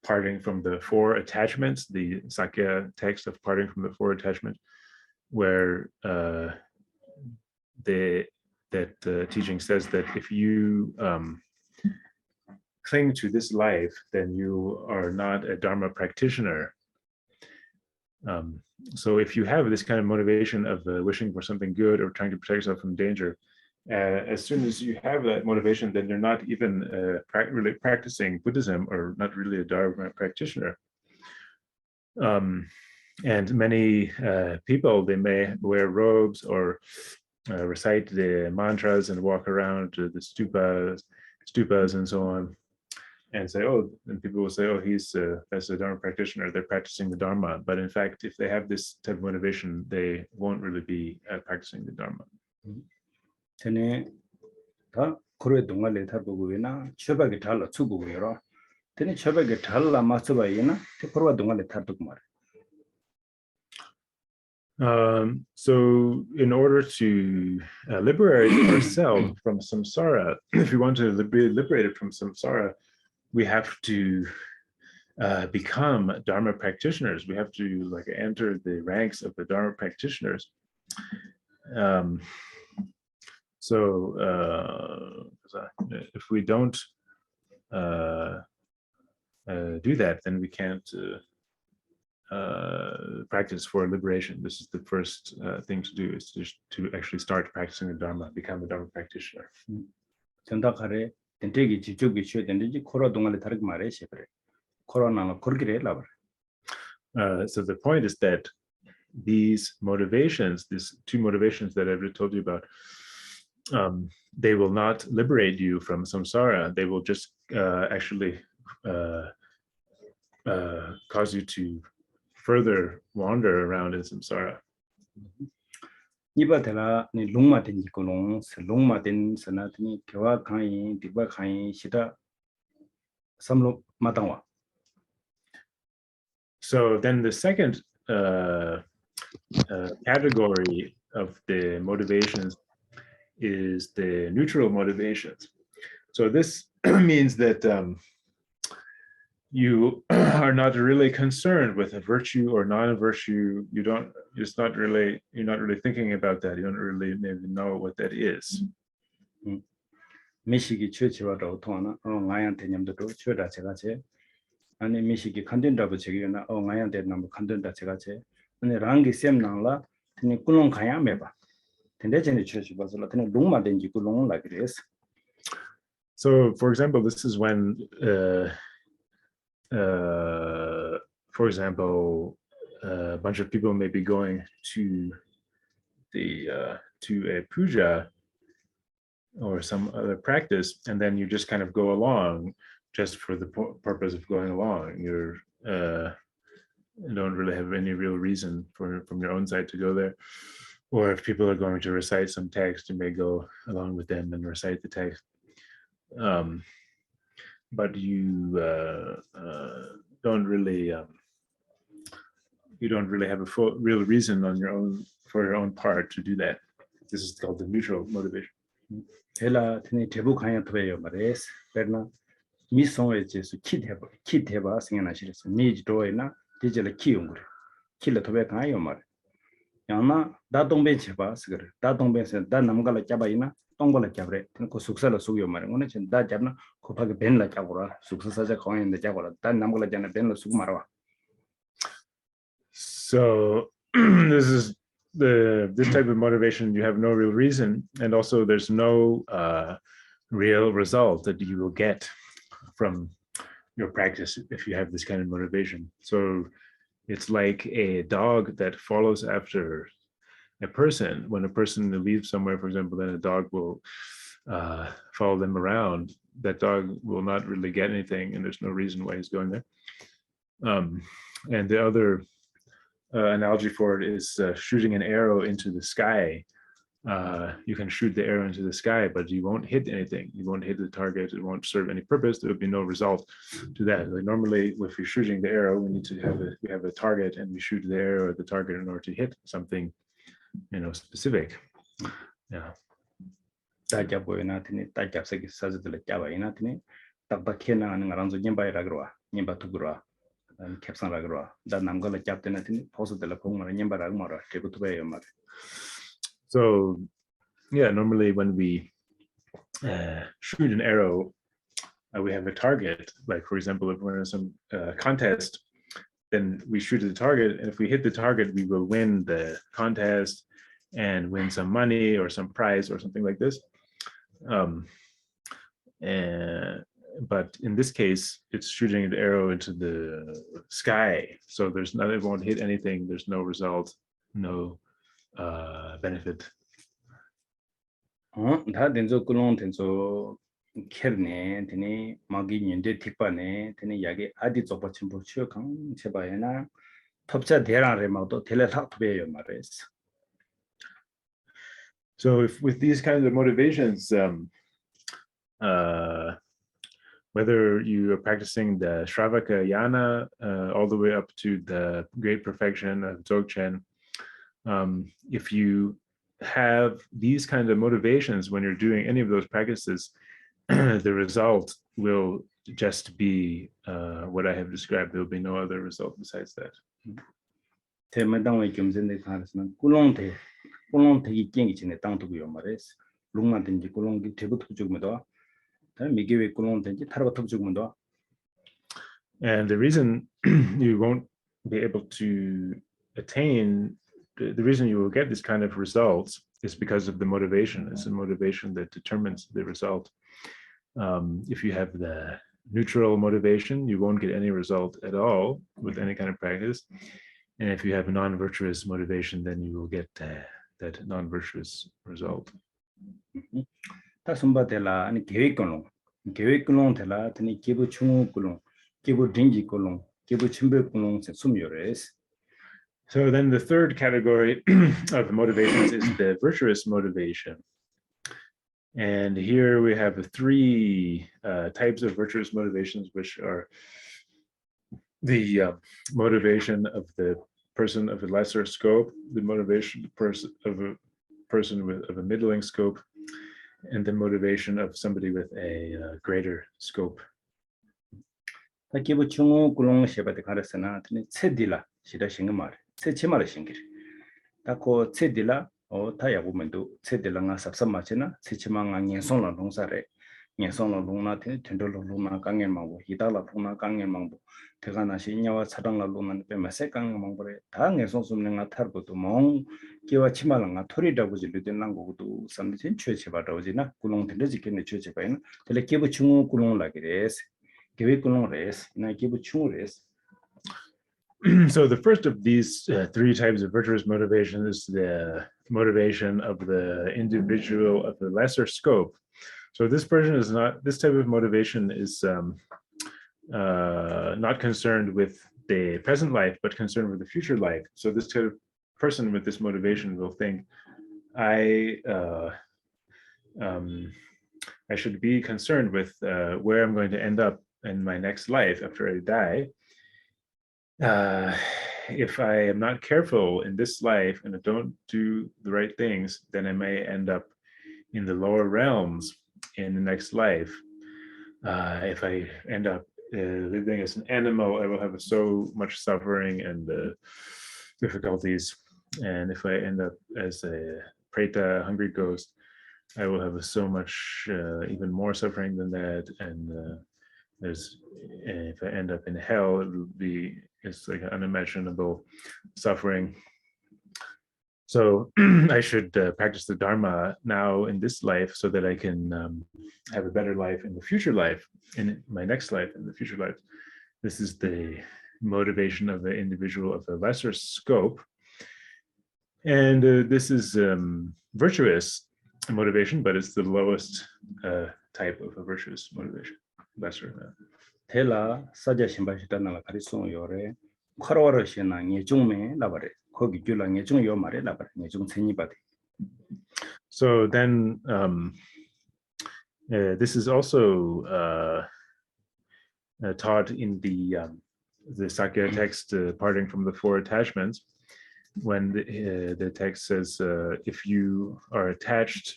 Speaker 2: parting from the 4 attachments, the Sakya text of parting from the 4 attachments, where that teaching says that if you cling to this life, then you are not a Dharma practitioner. So if you have this kind of motivation of wishing for something good or trying to protect yourself from danger, as soon as you have that motivation, then you're not even really practicing Buddhism, or not really a Dharma practitioner. And many people, they may wear robes or recite the mantras and walk around to the stupas and so on, and say, oh, and people will say, oh, that's a Dharma practitioner, they're practicing the Dharma. But in fact, if they have this type of motivation, they won't really be practicing the Dharma.
Speaker 1: 전에 다 그래 동안에 타보고나 처박이 달라 추고요. 전에 처박이 달라 맞서봐이나 특별한 동안에 타도 말.
Speaker 2: So in order to liberate ourselves from samsara, if we want to be liberated from samsara, we have to become Dharma practitioners. We have to like enter the ranks of the Dharma practitioners. If we don't do that, then we can't practice for liberation. This is the first thing to do, is to actually start practicing the Dharma, become a Dharma practitioner.
Speaker 1: 전dakare 된대기 지쪽이 쉬어야 되는지 코로 동안에 다르게 말해 싶어요. 코로나는 그렇게 해라.
Speaker 2: So the point is that these motivations, these two motivations that I've told you about, they will not liberate you from samsara. They will just actually cause you to further wander around in samsara.
Speaker 1: 이바테가 니 롱마된 지고롱 롱마된 선나더니 교화 강의 디바 강의 시다 삼로 마당와.
Speaker 2: So then the second category of the motivations is the neutral motivations. So this means that you are not really concerned with a virtue or non-virtue. You're not really thinking about that. You don't really maybe know what that is.
Speaker 1: 미식이 취치와도 통하나 나한테 냠도 취다 제가 제 아니 미식이 컨텐츠도 제기나 나한테 남부 컨텐츠 제가 제 아니 랑기 셈나라 tene kulong khaya meba tende chene church basala tene lungma denji kulong la gres.
Speaker 2: So for example, this is when for example, a bunch of people may be going to a puja or some other practice, and then you just kind of go along just for the purpose of going along. You don't really have any real reason from your own side to go there. Or if people are going to recite some text, you may go along with them and recite the text. But you don't really have a real reason for your own part to do that. This is called the neutral motivation.
Speaker 1: Hela tene tebu khaya thoyo mares perna mi songwe jesu kit heba singena shiris mi doina dijele kiyungure kile thobe khaya mar yana da dongben cheba sigre da dongben se da namgala chabaina tonggola chabre ko suksala sugyo mar ngone chen da jabna ko phage benla chagora suksa saja khoyende chagora da namgala jana benla sug marwa.
Speaker 2: So this is this type of motivation. You have no real reason, and also there's no real result that you will get from your practice if you have this kind of motivation. So it's like a dog that follows after a person. When a person leaves somewhere, for example, then a dog will follow them around. That dog will not really get anything, and there's no reason why he's going there. And the other analogy for it is shooting an arrow into the sky. You can shoot the arrow into the sky, but you won't hit anything. You won't hit the target. It won't serve any purpose. There would be no result to that. Like normally, if you're shooting the arrow, we need to have a target, and we shoot the arrow at the target in order to hit something, specific. Yeah.
Speaker 1: 다자 보이나 tene 다잡세기 사즈들 잡아이나 tene 딱딱해나 하는 거랑서 님바이라 그러와 님바 두그러와 캡산라 그러와 다 남걸을 잡되나 tene 포스들 공마라 님바라 그러와 제부터 배요 말.
Speaker 2: So yeah, normally when we shoot an arrow, we have a target. Like for example, if we're in some contest, then we shoot at the target, and if we hit the target, we will win the contest and win some money or some prize or something like this. But in this case, it's shooting the arrow into the sky, so it won't hit anything. There's no result, no benefit.
Speaker 1: 다 된저 kulong 된저 켈네 되니 마기 년대 틱바네 되니 야게 아디 조바 침부 치어강 제바에나 톱자 대란레 마도 텔레탁 투베요 말레스.
Speaker 2: So if with these kinds of motivations, whether you are practicing the Shravaka Yana all the way up to the great perfection of Dzogchen, If you have these kind of motivations when you're doing any of those practices, the result will just be what I have described. There will be no other result besides that.
Speaker 1: 대마당의 겸손의 가르스는 꿀렁대기 깽이 전에 땅두고요 말했어. 롱만든지 꿀렁기 대부터 죽으면도 미개의 꿀렁든지 타르부터 죽으면도.
Speaker 2: And the reason you won't be able to attain, the reason you will get this kind of results is because of the motivation. It's the motivation that determines the result. If you have the neutral motivation, you won't get any result at all with any kind of practice. And if you have a non-virtuous motivation, then you will get that non-virtuous result.
Speaker 1: 다순바텔라 아니 계획글롱 텔라 아니 기부 충우글롱 기부 딩지글롱 기부 침배글롱 숨요레스.
Speaker 2: So then the third category of motivations is the virtuous motivation. And here we have three types of virtuous motivations, which are the motivation of the person of a lesser scope, the motivation of a person of a middling scope, and the motivation of somebody with a greater scope.
Speaker 1: 기부 충우글롱 셰바데 가르스나 아니 체딜라 시다 싱금말 체치마르 싱길. 다코 체딜라 타야고면도 체딜랑아 삽삽마치나 체치망아 녀송라 농사레 녀송라 농나테 텐돌로 농나 강엔망고 히달라 농나 강엔망고 대가나시 인야와 차랑라 농나 빼마세 강엔망고레 다 녀송숨능아 타르고도 몽 기와 치말랑아 토리다고지 르된랑고도 삼진 최체바다오지나 굴롱 든지케네 최체바인 텔레 기부 충우 굴롱라기레스 기부 굴롱레스 나 기부 충우레스.
Speaker 2: So the first of these three types of virtuous motivation is the motivation of the individual of the lesser scope. So this type of motivation is not concerned with the present life, but concerned with the future life. So this type of person with this motivation will think, I should be concerned with where I'm going to end up in my next life after I die. If I am not careful in this life and I don't do the right things, then I may end up in the lower realms in the next life. If I end up living as an animal, I will have so much suffering and difficulties. And if I end up as a preta, hungry ghost, I will have so much even more suffering than that. And if I end up in hell, it's like an unimaginable suffering. So I should practice the Dharma now in this life so that I can have a better life in the future life, in my next life, in the future life. This is the motivation of the individual of a lesser scope. And this is virtuous motivation, but it's the lowest type of a virtuous motivation. Lesser.
Speaker 1: 텔라 사자 신바시다나 가리송 요래 커러워시나 녜중메 라바레 거기 줄라 녜중 요 말에 라바레 녜중 체니바데.
Speaker 2: So then this is also taught in the Sakya text, parting from the four attachments, when the text says if you are attached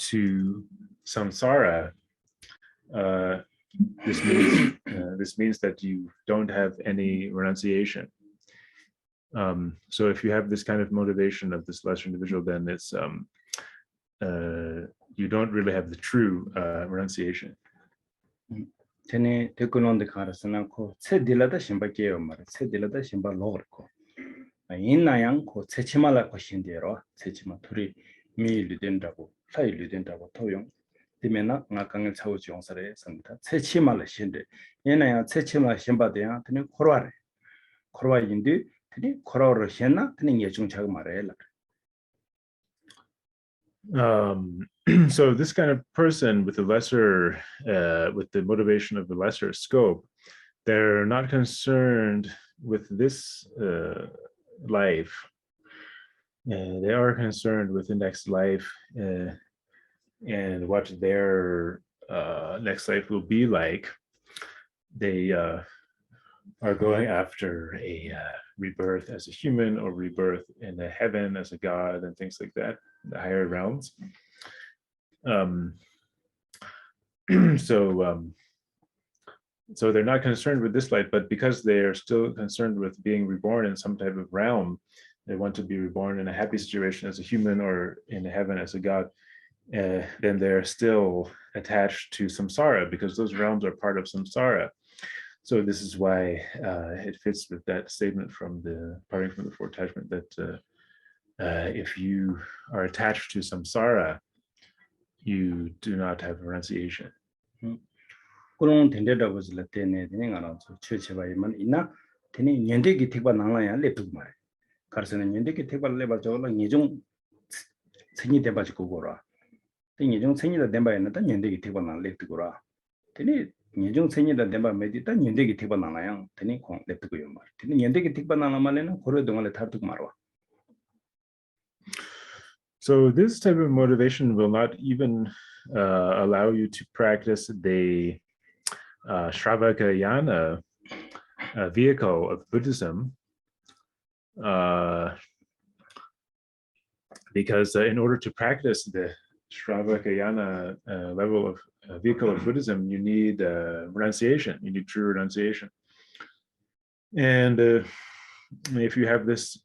Speaker 2: to samsara, this means that you don't have any renunciation. So if you have this kind of motivation of this lesser individual, then it's you don't really have the true renunciation.
Speaker 1: 테네 데코논데 가르스나코 체딜라다 심바게요 말 체딜라다 심바 로르코 인나양 코 체치말라 코신데로 체치마 둘이 미일된다고 사일된다고 토용 디메나 나강을 차우지 용사래 선다 체치말라 신데 얘나야 체치말라 심바데야 테네 코로와인데 테네 코로로 신나 테네 예중차가 말해라.
Speaker 2: So this kind of person with the lesser, with the motivation of the lesser scope, they're not concerned with this life. They are concerned with the next life and what their next life will be like. They are going after a rebirth as a human or rebirth in the heaven as a god and things like that, the higher realms. So they're not concerned with this life, but because they are still concerned with being reborn in some type of realm, they want to be reborn in a happy situation as a human or in heaven as a god, then they're still attached to samsara because those realms are part of samsara. So this is why it fits with that statement from the parting from the fourth attachment that if you are attached to samsara, you do not have renunciation.
Speaker 1: 그런 된대다 버슬 때네 되는 거는 최초바이만 있나 되는 년대기 택바 나라야 랩도 말 가르스는 년대기 택바 랩바 저라 예종 생이 돼 가지고 거라 되는 예종 생이다 된바에는 단 년대기 택바 나라 랩도라 되는 예종 생이다 된바 메디다 년대기 택바 나라야 되는 공 랩도고요 말 되는 년대기 택바 나라 말에는 고려 동안에 다르고 말와.
Speaker 2: So this type of motivation will not even allow you to practice the Shravakayana vehicle of Buddhism, because in order to practice the Shravakayana level of vehicle of Buddhism, you need renunciation, you need true renunciation. And if you have this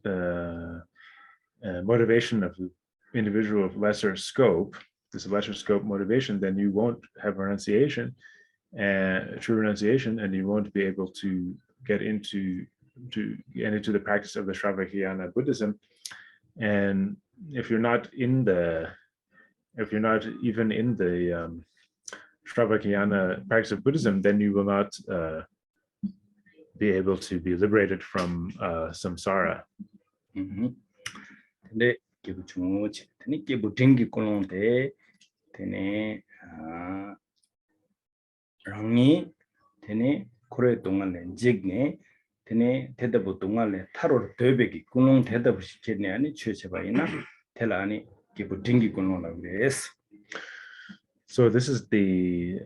Speaker 2: motivation of the individual of lesser scope, this lesser scope motivation, then you won't have renunciation and true renunciation, and you won't be able to get into the practice of the Shravakayana Buddhism. And if you're not even in the Shravakayana practice of Buddhism, then you will not be able to be liberated from samsara.
Speaker 1: 근데 기부 중요치. 되니 기부 딩기 꼴론데 되네 랑이 되네 고래 동안에 직네 되네 대답부 동안에 타로 되베기 꼴론 대답부 시켰네 아니 최체바이나 텔라니 기부 딩기 꼴론라고 그래서.
Speaker 2: So this is the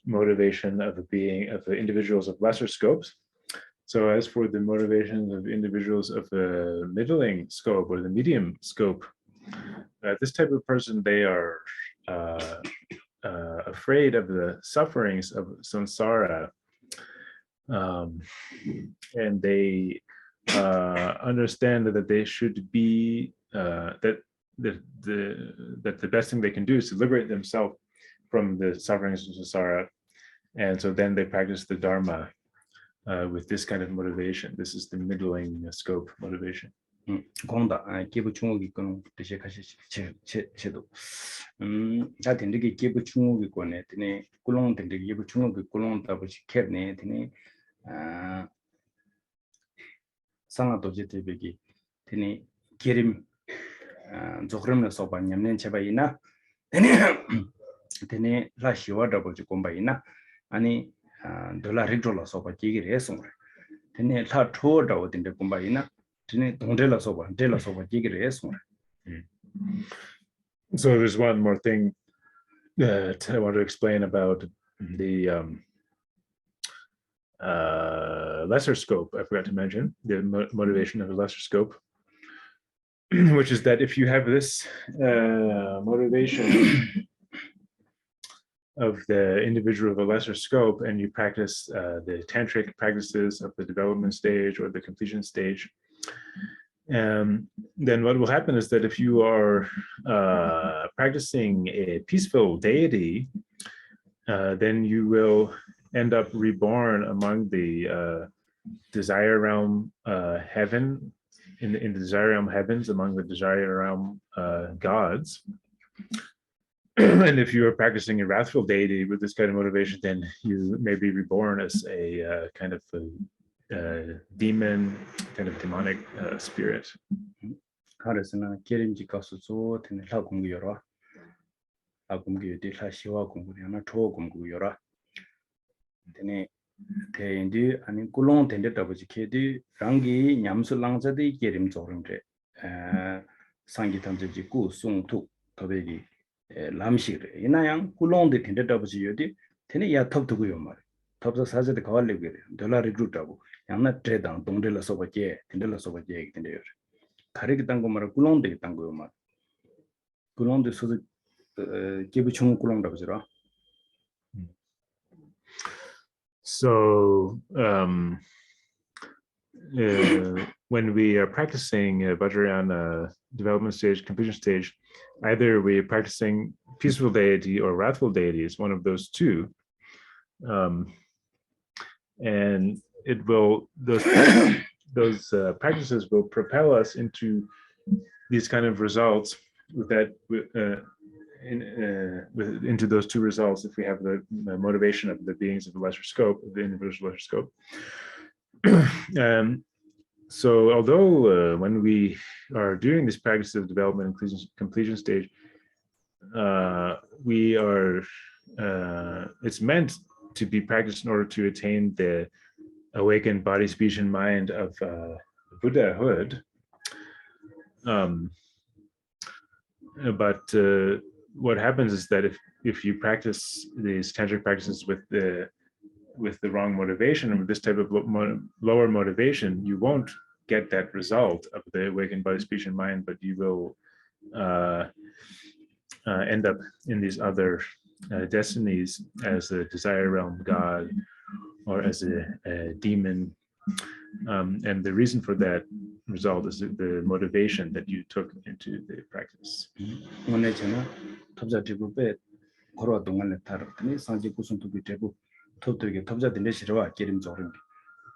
Speaker 2: motivation of the individuals of lesser scopes. So as for the motivations of individuals of the middling scope or the medium scope, this type of person, they are afraid of the sufferings of samsara, and they understand that they should be that the best thing they can do is to liberate themselves from the sufferings of samsara, and so then they practice the dharma with this kind of motivation. This is the middling scope motivation.
Speaker 1: 공다 기부 중국이 거는 뜻이 가시 제도 다 된게 기부 중국이 거네 되네 꿀롱 된게 기부 중국이 꿀롱 답이 캡네 되네 상아도 제대비기 되네 기림 조그름나 소반냠는 제바이나 되네 라시와다 보지 곰바이나 아니 돌라 리돌라 소바 기기를 했어 되네 다 토다 어딘데 곰바이나 So there's
Speaker 2: one more thing that I want to explain about the lesser scope. I forgot to mention the motivation of a lesser scope, which is that if you have this motivation of the individual of a lesser scope and you practice the tantric practices of the development stage or the completion stage, then what will happen is that if you are practicing a peaceful deity, then you will end up reborn among the desire realm heaven, in the desire realm heavens, among the desire realm gods. And if you are practicing a wrathful deity with this kind of motivation, then you may be reborn as a kind of demon, kind of demonic spirit.
Speaker 1: 가르스나 기름지 가서서 되는 라 공부여라. 라 공부여디 라 시와 공부려나 초 공부여라. 되네 대인디 아니 꿀롱 된데 더버지 케디 랑기 냠슬랑자디 기름 조름데 상기 탐제지 구 송투 더베기 람시르 이나양 꿀롱데 된데 더버지 여디 되네 야탑두고요 말. 탑자 사제데 가war리게 돌라 리그루트하고 양나 트레당 동들라 소바제 딘들라 소바제 딘데요 가리기 땅고 말아 꿀롱데 땅고요 말 꿀롱데 소드 기부 총 꿀롱다고 저라.
Speaker 2: So when we are practicing Vajrayana development stage, completion stage, either we are practicing peaceful deity or wrathful deities, one of those two, and it will those practices will propel us into these kind of results with that into those two results if we have the motivation of the beings of the lesser scope, of the individual lesser scope. So although when we are doing this practice of development and completion stage, we are it's meant to be practiced in order to attain the awakened body, speech, and mind of Buddhahood. But what happens is that if you practice these tantric practices with the wrong motivation, and with this type of lower motivation, you won't get that result of the awakened body, speech, and mind, but you will end up in these other destinies as a desire realm god or as a demon. And the reason for that result is the motivation that you took into the practice.
Speaker 1: 걸어 동안에 타르더니 상지 구순 두비 대부 토토게 탑자 딘데 싫어와 기름 조름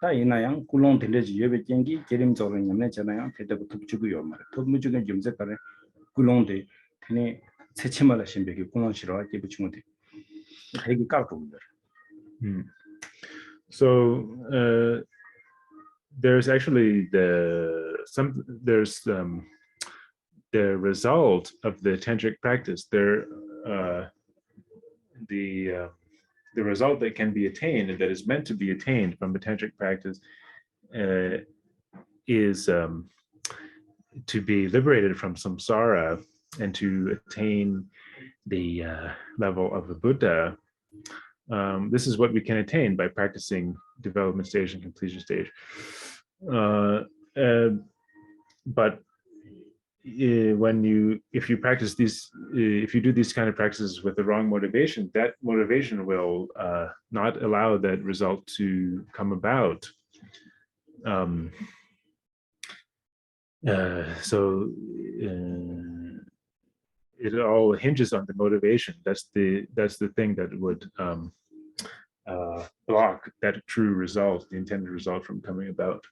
Speaker 1: 다 이나양 꿀롱 딘데지 예베 쟁기 기름 조름 냠네 잖아요 대대부 톱주고요 말 톱무주게 점세 따라 꿀롱데 테네 세치말라 신백이 꿀롱 싫어와 기부 중데 되게 깎고
Speaker 2: So there's actually the result of the tantric practice. The result that can be attained and that is meant to be attained from the tantric practice is to be liberated from samsara and to attain the level of the Buddha. This is what we can attain by practicing development stage and completion stage. But if you practice these, if you do these kind of practices with the wrong motivation, that motivation will not allow that result to come about. So it all hinges on the motivation. That's the thing that would block that true result, the intended result, from coming about.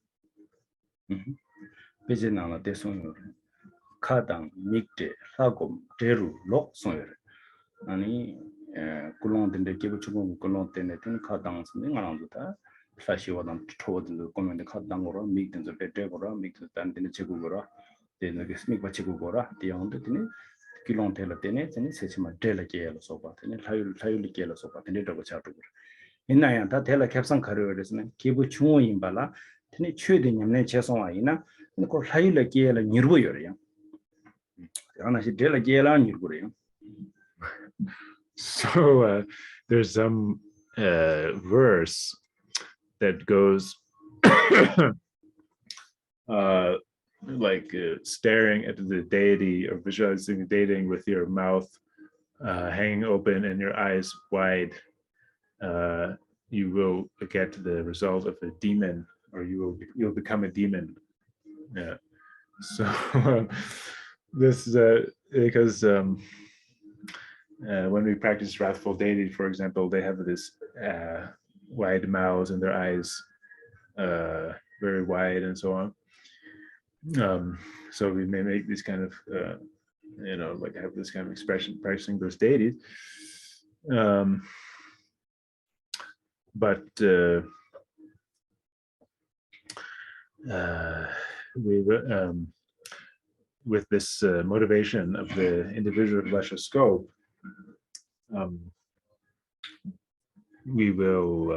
Speaker 1: 카당 믹데 하고 데루 록 소열 아니 꿀롱 딘데 기부 주고 꿀롱 때네 된 카당 선생 안한다 사시와단 토든 코멘데 카당으로 믹든저 베테고라 믹드 단데 제국으로 데너게 스믹 바치고고라 디양데 되네 꿀롱 텔라 때네 되네 세치마 델라게로 소바 되네 라율리게로 소바 되네 더고 차도 있나야 다 텔라 캡상 가르르스네 기부 중호 임발라 되네 최대 냠네 제송아이나 그 라율리게로 니르고요요.
Speaker 2: So there's some verse that goes like staring at the deity or visualizing the deity with your mouth hanging open and your eyes wide. You will get the result of a demon, or you'll become a demon. Yeah. So this is because when we practice wrathful deity, for example, they have this wide mouths and their eyes very wide and so on. So we may make these kind of like have this kind of expression practicing those deities. But we with this motivation of the individual lesser scope, we will,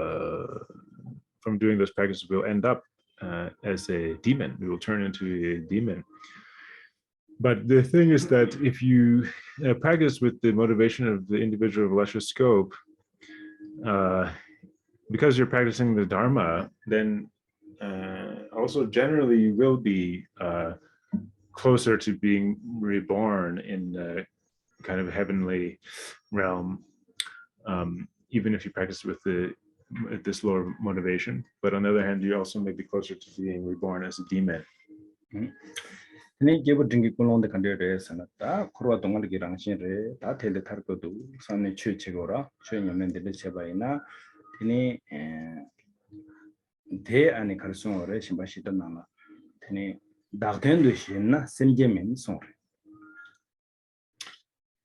Speaker 2: from doing those practices, we'll end up as a demon. We will turn into a demon. But the thing is that if you practice with the motivation of the individual lesser scope, because you're practicing the Dharma, then also generally you will be closer to being reborn in the kind of heavenly realm, even if you practice with this lower motivation. But on the other hand, you also may be closer to being reborn as a demon.
Speaker 1: Ni gebu dingi kulong de kandere sana ta kurwa dongal gi rangshin ta tele tar ko du sanne chu chigora chu nyamen de chebaina tini de ani karsung ore shimba shita nana tini dagden do shinna semjemen song.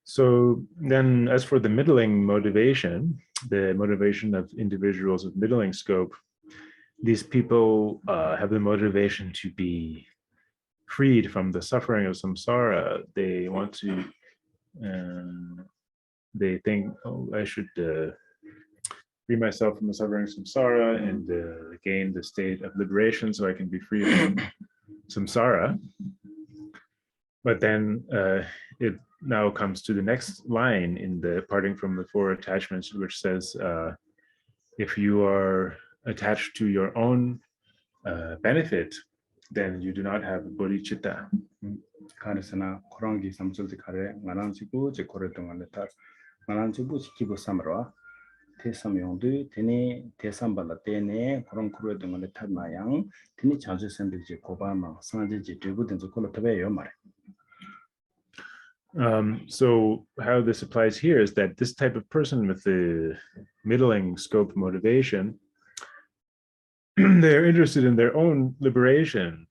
Speaker 2: So then, as for the middling motivation, the motivation of individuals with middling scope, these people have the motivation to be freed from the suffering of samsara. They want to, they think, oh, I should free myself from the suffering of samsara and gain the state of liberation so I can be free from samsara. But then it now comes to the next line in the parting from the four attachments, which says, if you are attached to your own benefit, then you do not have bodhicitta.
Speaker 1: Karisana korangi samsulti kare ngaran chiku je kore tongale tar ngaran chiku chikibo samra te samyongdu teni te sambala tene korang kore tongale tar mayang teni chanju sembe je kobama sanje je dribu denzo kola tabe yo mare.
Speaker 2: So how this applies here is that this type of person with the middling scope motivation, they're interested in their own liberation,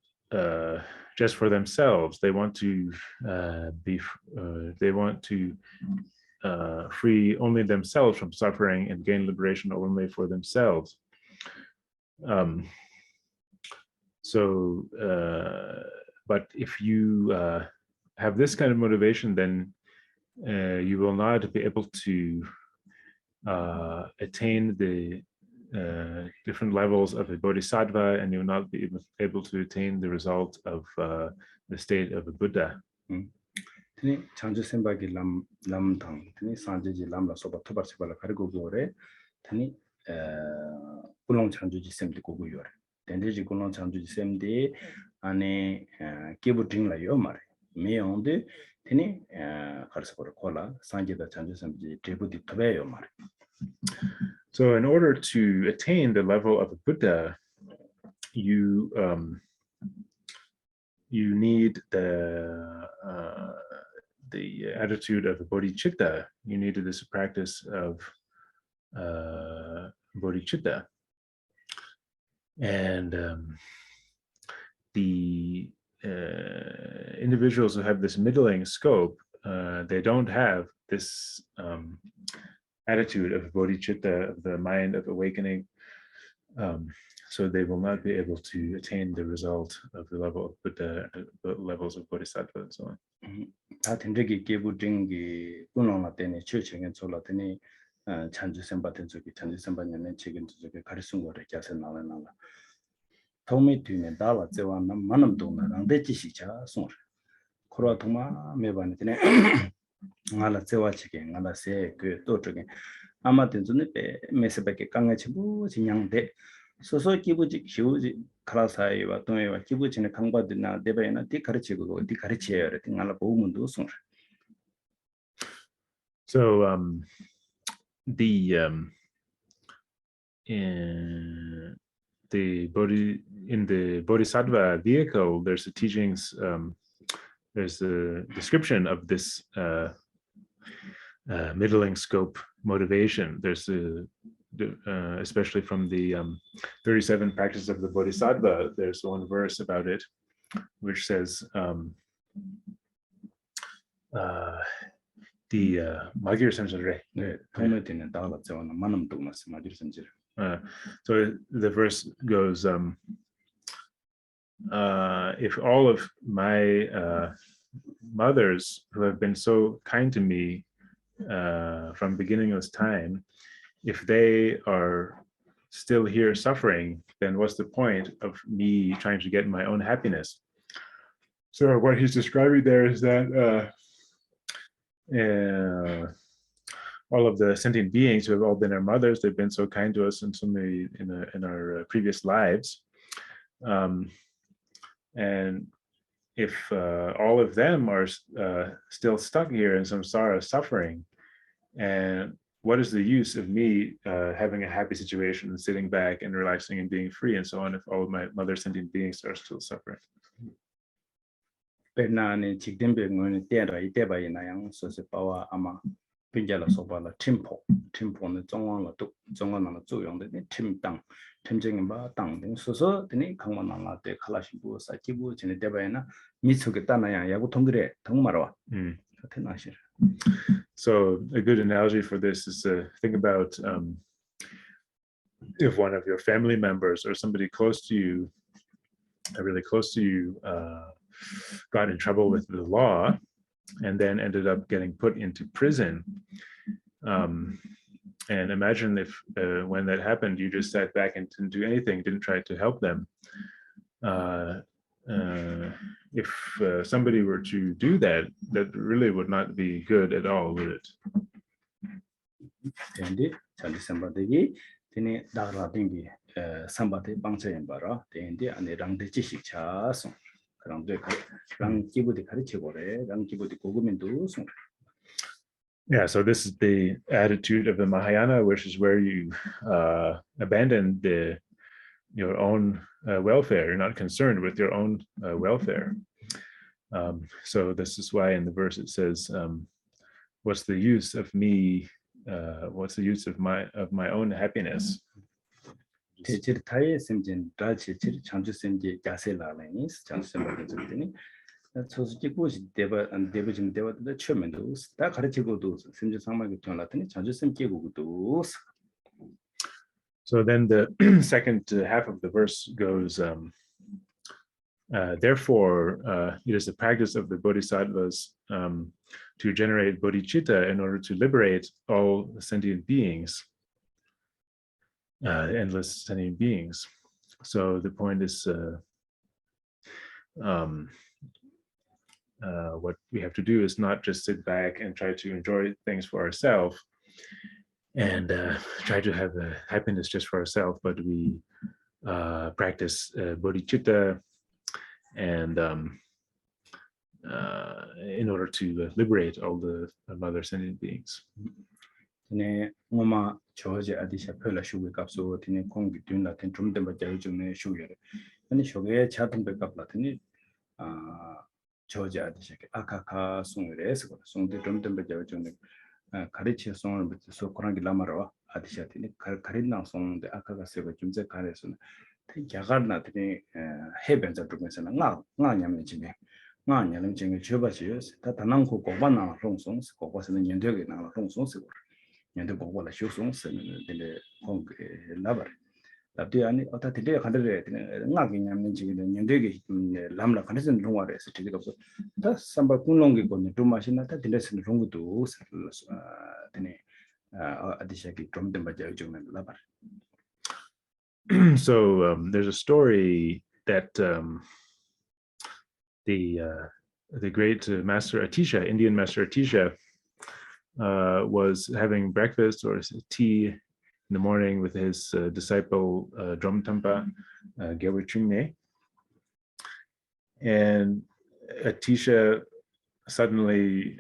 Speaker 2: just for themselves. They want to free only themselves from suffering and gain liberation only for themselves. But if you have this kind of motivation, then you will not be able to attain the different levels of a bodhisattva, and you will not be able to attain the result of the state of a Buddha.
Speaker 1: Tini chanju sembagi lam tang tini sanjeji lam la soba tobar sebala karigo gore tani kulong chanju ji semdi gogo yore tendeji kulong chanju ji semdi ane kebu ding la yo mare me onde tini karsakora kola sanjeda chanju semdi debu di tobe yo mare.
Speaker 2: So in order to attain the level of a Buddha, you need the attitude of a bodhicitta. You need this practice of bodhicitta. And the individuals who have this middling scope, they don't have this attitude of bodhicitta, of the mind of awakening, so they will not be able to attain the result of the level of Buddha, the levels of Bodhisattva, and so on.
Speaker 1: ngala tsewa chike ngala se ke to chike ama den zune pe mesebeke kanga chibu jinyangde soso kibu ji kiu ji klarasai wa tone wa kibu chine kangba dina debaina di karichigo di karichiere ngala bo mundu song.
Speaker 2: So in the Bodhisattva vehicle, there's the teachings, there's a description of this middling scope motivation. There's especially from the 37 practices of the Bodhisattva, there's one verse about it, which says the Magir Samsare. So the verse goes, if all of my mothers who have been so kind to me from beginningless time, if they are still here suffering, then what's the point of me trying to get my own happiness? So what he's describing there is that all of the sentient beings who have all been our mothers. They've been so kind to us in so many in our previous lives, and if all of them are still stuck here in samsara suffering, and what is the use of me having a happy situation and sitting back and relaxing and being free and so on if all of my mother sentient beings are still suffering?
Speaker 1: Penani chikdembe ngone tera iteba inayang so se pawa ama pinjala soba la tempo ne zongwang la tu zongwang na zu yong de tim dang tim jing ba dang de so so de ni kangwa na la de kalashi bu sa ji bu jine deba ina mitsu ge dana yang yagu tongre tongmarwa.
Speaker 2: So a good analogy for this is to think about if one of your family members or somebody close to you, really close to you, got in trouble with the law and then ended up getting put into prison. And imagine if when that happened, you just sat back and didn't do anything, didn't try to help them. If somebody were to do that, that really would not be good at all, would it? Yeah, so this is the attitude of the Mahayana, which is where you abandon your own welfare. You're not concerned with your own welfare. So this is why in the verse it says, what's the use of me? What's the use of my own happiness?
Speaker 1: So
Speaker 2: then the second half of the verse goes, therefore, it is the practice of the Bodhisattvas to generate bodhicitta in order to liberate all sentient beings, endless sentient beings. So the point is, what we have to do is not just sit back and try to enjoy things for ourselves and try to have happiness just for ourselves, but we practice bodhicitta and in order to liberate all the mother sentient beings. So there's a story that the great master Atisha, Indian master Atisha, was having breakfast or tea in the morning with his disciple Dromtampa Gyaltsen, and Atisha suddenly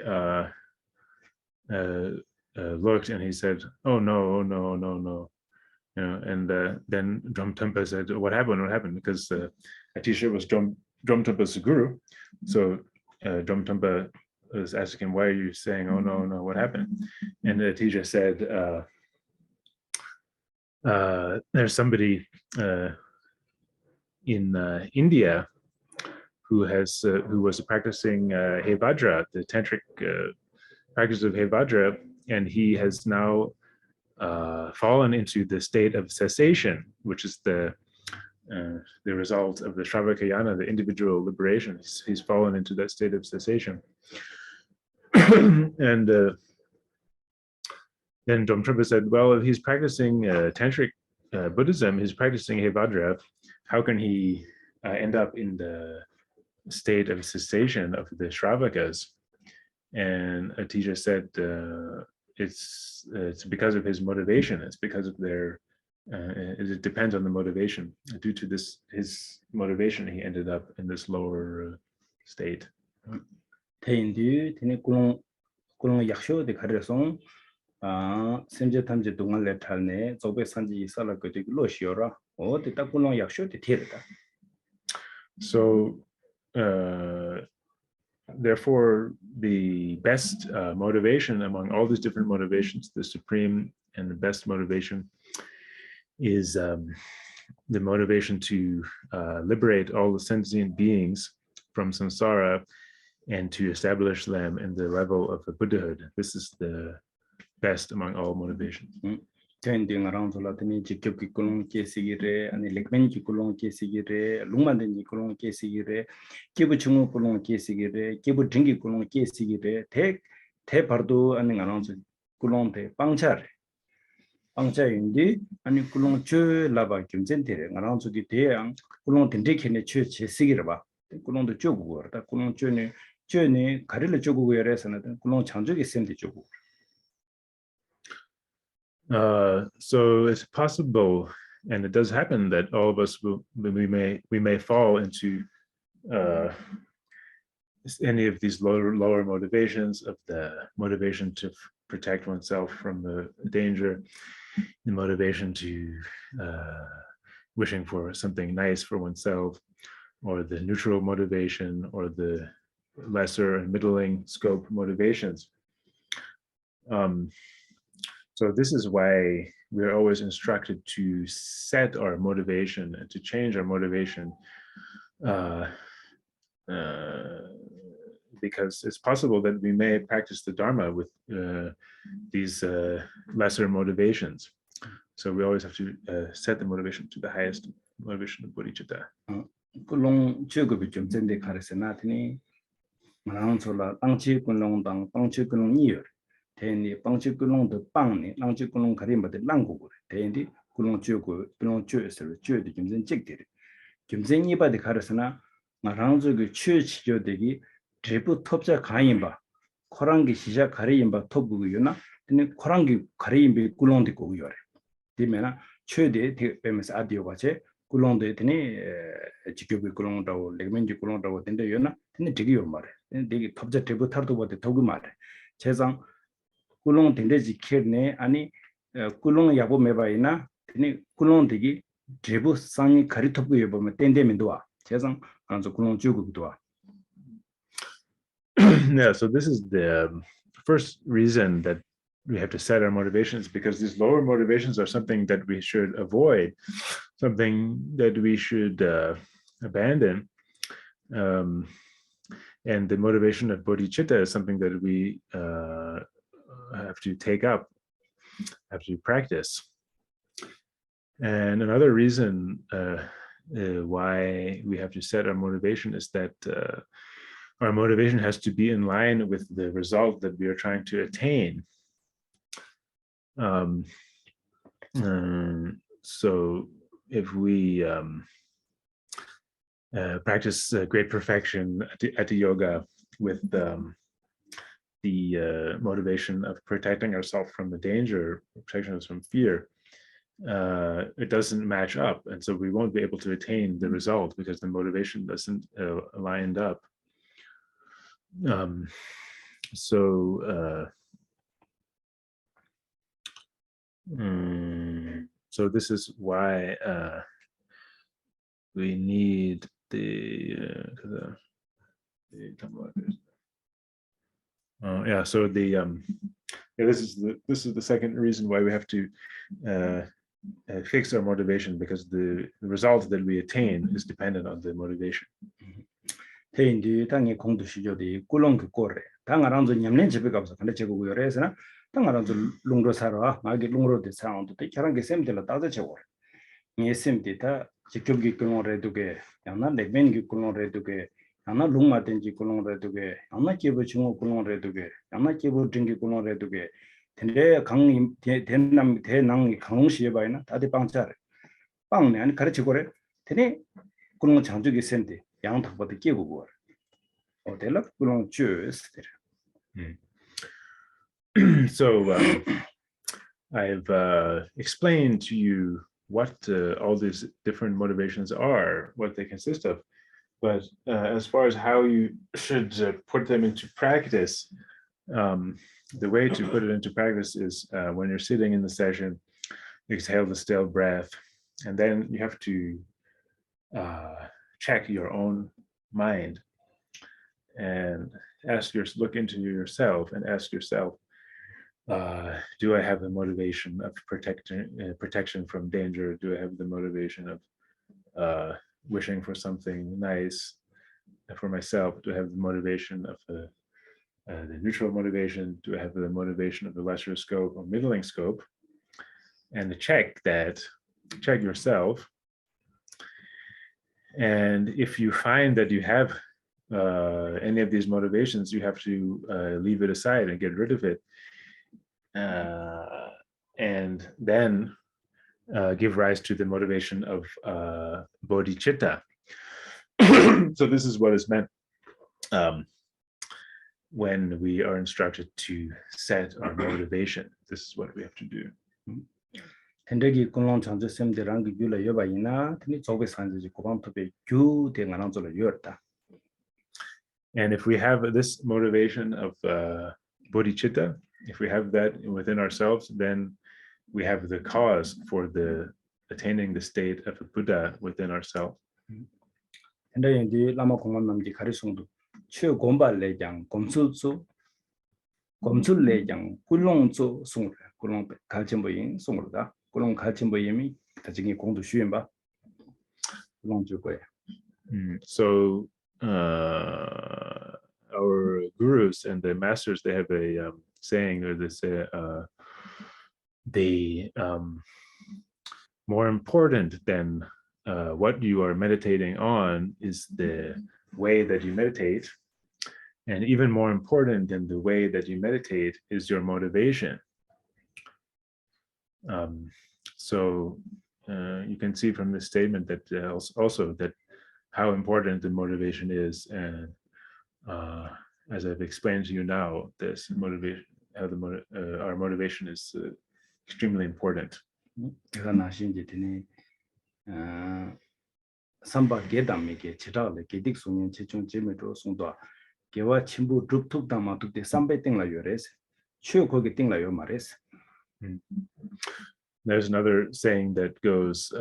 Speaker 2: looked and he said, "Oh no, no, no, no." You know, and then Dromtampa said, what happened? Because Atisha was Dromtampa's guru. So Dromtampa was asking him, why are you saying, oh no, no, what happened? And Atisha said, there's somebody in India who was practicing Hevajra, the tantric practice of Hevajra, and he has now fallen into the state of cessation, which is the result of the Shravakayana, the individual liberation. He's fallen into that state of cessation. And then Dromtrapa said, well, if he's practicing tantric Buddhism, he's practicing Hevajra, how can he end up in the state of cessation of the Shravakas? And Atisha said, it's because of his motivation. It's because of their. It depends on the motivation. Due to his motivation, he ended up in this lower state.
Speaker 1: 대인디 되네 꿀렁 약쇼 데 가르송 semje tamje dungal le thalne zobe sanji sala ko de lo shiora o de ta 꿀렁 약쇼 데 테르다.
Speaker 2: So therefore the best motivation among all these different motivations, the supreme and the best motivation is the motivation to liberate all the sentient beings from samsara and to establish them in the level of Buddhahood. This is the best among all motivations.
Speaker 1: Tending around the Latin, Jikki Kulong Kesigire, and Lekmen Kulong Kesigire, Lumaden Kulong Kesigire, Kibuchungu Kulong Kesigire, Kibu Jingi Kulong Kesigire, take Te Pardo and around Kulong Te Pangchar. Pangcha indi, and Kulong Chu Lava Kimzentere, around to the Teang, Kulong Tendik in the church Sigiraba, Kulong the Jogu, the Kulong Journey, Karilla Jogu, whereas another Kulong Chanju is sent the Jogu.
Speaker 2: So it's possible, and it does happen, that all of us we may fall into any of these lower motivations, of the motivation to protect oneself from the danger, the motivation to wishing for something nice for oneself, or the neutral motivation, or the lesser and middling scope motivations. So this is why we're always instructed to set our motivation and to change our motivation, because it's possible that we may practice the Dharma with these lesser motivations. So we always have to set the motivation to the highest motivation of bodhicitta.
Speaker 1: Kulong Chugubi Jumzende Karasenatini, Manansola, Angchi Kulong Dang, Pangchi Kulong Year. Tendi Pangchi Kulong the Pangni, Langchi Kulong Karimba the Langu, Tendi, Kulong Chugu, Kulong Chusel, Chu the Jimzen Chikti. Jimzen Yiba the Karasana, Maranzo Church Jodegi, Tripu Topja Kaimba, Korangi Shisha Karimba Tobu Yuna, then Korangi Karimbi Kulong the Kuyore. Dimena, Chu de Pemis Adiovache, Kulong de Tini, Chikubi Kulong, Legmenji Kulong, then the Yuna, then the Tigio Mare, then they Topja Tribu Tartu the Togumare. Chezang Kulong Tendeji Kirne, Ani Kulong Yabo Mebaina, Tini Kulong Digi, Tribu Sani Karitopu Yaboma, Tendemidua, Chezang, and the Kulong Jugudua.
Speaker 2: Yeah, so this is the first reason that we have to set our motivations, because these lower motivations are something that we should avoid, something that we should abandon. And the motivation of bodhicitta is something that we have to take up, have to practice. And another reason why we have to set our motivation is that our motivation has to be in line with the result that we are trying to attain. So if we practice great perfection at the yoga with the motivation of protecting ourselves from the danger, protecting us from fear, it doesn't match up, and so we won't be able to attain the result because the motivation doesn't line up. So this is why we need this is the second reason why we have to fix our motivation, because the result that we attain is dependent on the motivation.
Speaker 1: Teindi Tangi Kongdu Shijodi, Kulong Kore, Tangaranzo Yamlen Chipicos, and the Chegu Resena, Tangaranzo Lungro Sara, Magi Lungro de Sound, the Karangi Sem de la Taza Chewar. Yesim Dita, Chikugi Kulon Reduge, Yana Legbengi Kulon Reduge, Yana Luma Tenji Kulon Reduge, Yana Kibuchungo Kulon Reduge, Yana Kibu Dringi Kulon Reduge, Tende Kang Tenam Tenang Kang Shibaina, Tadi Pangchar, Pang and Karichikore, Tene Kulon Chanjugi Senti.
Speaker 2: So I've explained to you what all these different motivations are, what they consist of. But as far as how you should put them into practice, the way to put it into practice is when you're sitting in the session, exhale the still breath, and then you have to check your own mind and look into yourself and ask yourself, do I have the motivation of protection from danger? Do I have the motivation of wishing for something nice for myself? Do I have the motivation of the neutral motivation? Do I have the motivation of the lesser scope or middling scope? And to check yourself. And if you find that you have any of these motivations, you have to leave it aside and get rid of it. And then give rise to the motivation of bodhicitta. So this is what is meant when we are instructed to set our motivation. This is what we have to do.
Speaker 1: hendergi kunlong changje semde rangi gyula yoba ina tini chobe sanje kubang tobe gyu de nganang zola yorta.
Speaker 2: And if we have this motivation of bodhicitta, if we have that within ourselves, then we have the cause for attaining the state of a Buddha within ourselves.
Speaker 1: hendergi lama kongman namji karisungdu chö gomba lejang gomsul lejang kulong zo sungre kulong kalchembo yin sungurda kulong kalchembo yimi tajingi gongdu shuyen ba kulong ju goya.
Speaker 2: So our gurus and the masters, they have a saying, or they say, more important than what you are meditating on is the way that you meditate. And even more important than the way that you meditate is your motivation. So you can see from this statement that also that how important the motivation is. And as I've explained to you now, this motivation, how our motivation is extremely important.
Speaker 1: Samba gedamike chidale gedik sunyin chechung jemedro sungdo gewa chimbu druptuk dama tukde sambe tingla yores chö koge tingla yo mares.
Speaker 2: There's another saying that goes,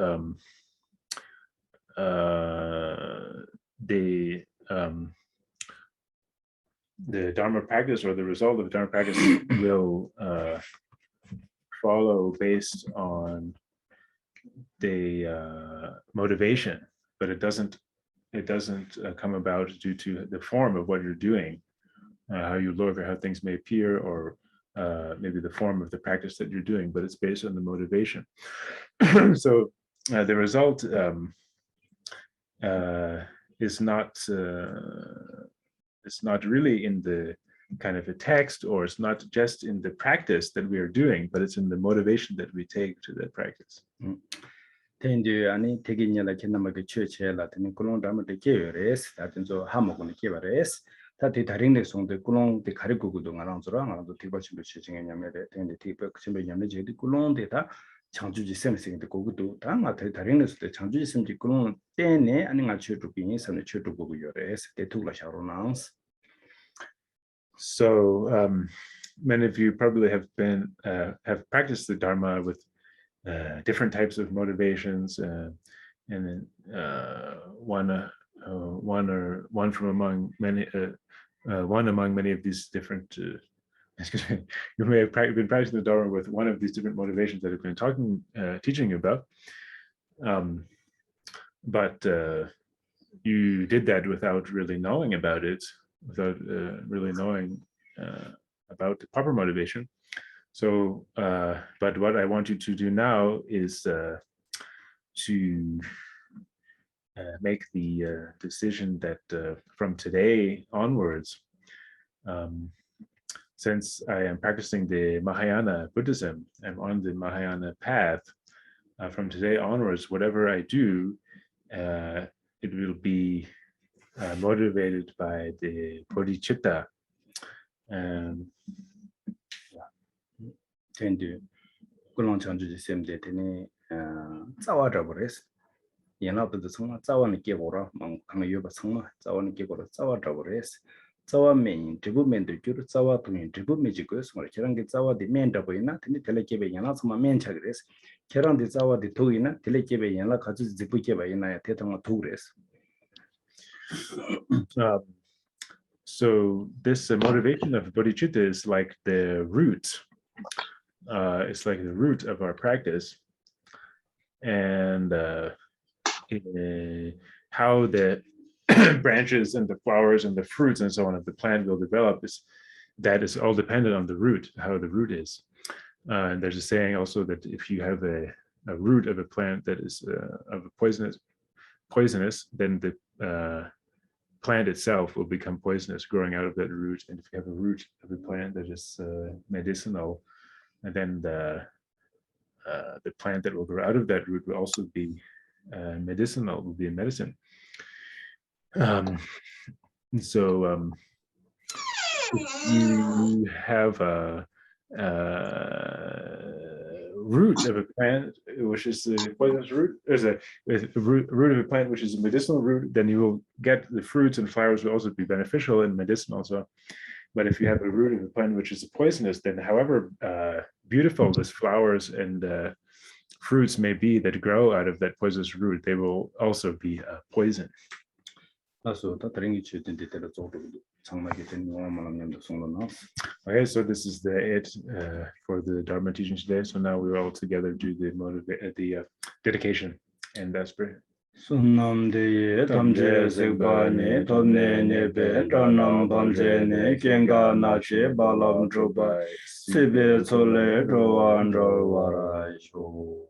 Speaker 2: the Dharma practice, or the result of the Dharma practice, will follow based on the motivation, but it doesn't come about due to the form of what you're doing, how you look, or how things may appear, or maybe the form of the practice that you're doing, but it's based on the motivation. So the result is not it's not really in the kind of a text, or it's not just in the practice that we are doing, but it's in the motivation that we take to that practice.
Speaker 1: Tendi ani teginyala kenamage chöchela teni kulong dharma de keres tatenzo hamogone kebares tati taringne songde kulong de karigugudo ngarangzora ngarangzo tiba chimbe chechenge nyamere tendi tiba chimbe nyamere jedi kulong de ta changjuji semsing de gogudo ta nga taringne songde changjuji semji kulong tene ani nga chötupini samne chötugugo yores de tugla sharonans.
Speaker 2: So many of you probably have practiced the Dharma with different types of motivations, and then one from among many of these different. Excuse me. You may have been practicing the Dharma with one of these different motivations that I've been teaching you about, but you did that without really knowing about it, without really knowing about the proper motivation. So, but what I want you to do now is to make the decision that from today onwards, since I am practicing the Mahayana Buddhism, I'm on the Mahayana path, from today onwards, whatever I do, it will be motivated by the bodhicitta.
Speaker 1: 텐디 kulong chanju ji semde tene tsawa drabores yana bde tsangma tsawa ni gebora mang kang yoba tsangma tsawa ni gebora tsawa drabores tsawa men dribu men de gyur tsawa tuni dribu me ji gos mar kerang ge tsawa de men drabo ina tene tele gebe yana tsama men chagres kerang de tsawa de to ina tele gebe yana khaji zibu gebe ina ya tetang tugres.
Speaker 2: So this motivation of bodhicitta is like the root. It's like the root of our practice, and how the branches and the flowers and the fruits and so on of the plant will develop that is all dependent on the root, how the root is. And there's a saying also that if you have a root of a plant that is of a poisonous, then the plant itself will become poisonous growing out of that root. And if you have a root of a plant that is medicinal, and then the plant that will grow out of that root will also be medicinal, will be a medicine. So if you have a root of a plant which is a poisonous root, there's a root of a plant which is a medicinal root, then you will get the fruits and flowers will also be beneficial and medicinal. So, but if you have a root of a plant which is poisonous, then however beautiful these flowers and fruits may be that grow out of that poisonous root, they will also be poison. Okay, so this is it for the Dharma teaching today. So now we all together do the dedication and aspirate.
Speaker 1: Sunam de tamje zegbani tomne nebe tanam bamje ne kenga nache balam drobai sibe chole drowan drowarai sho.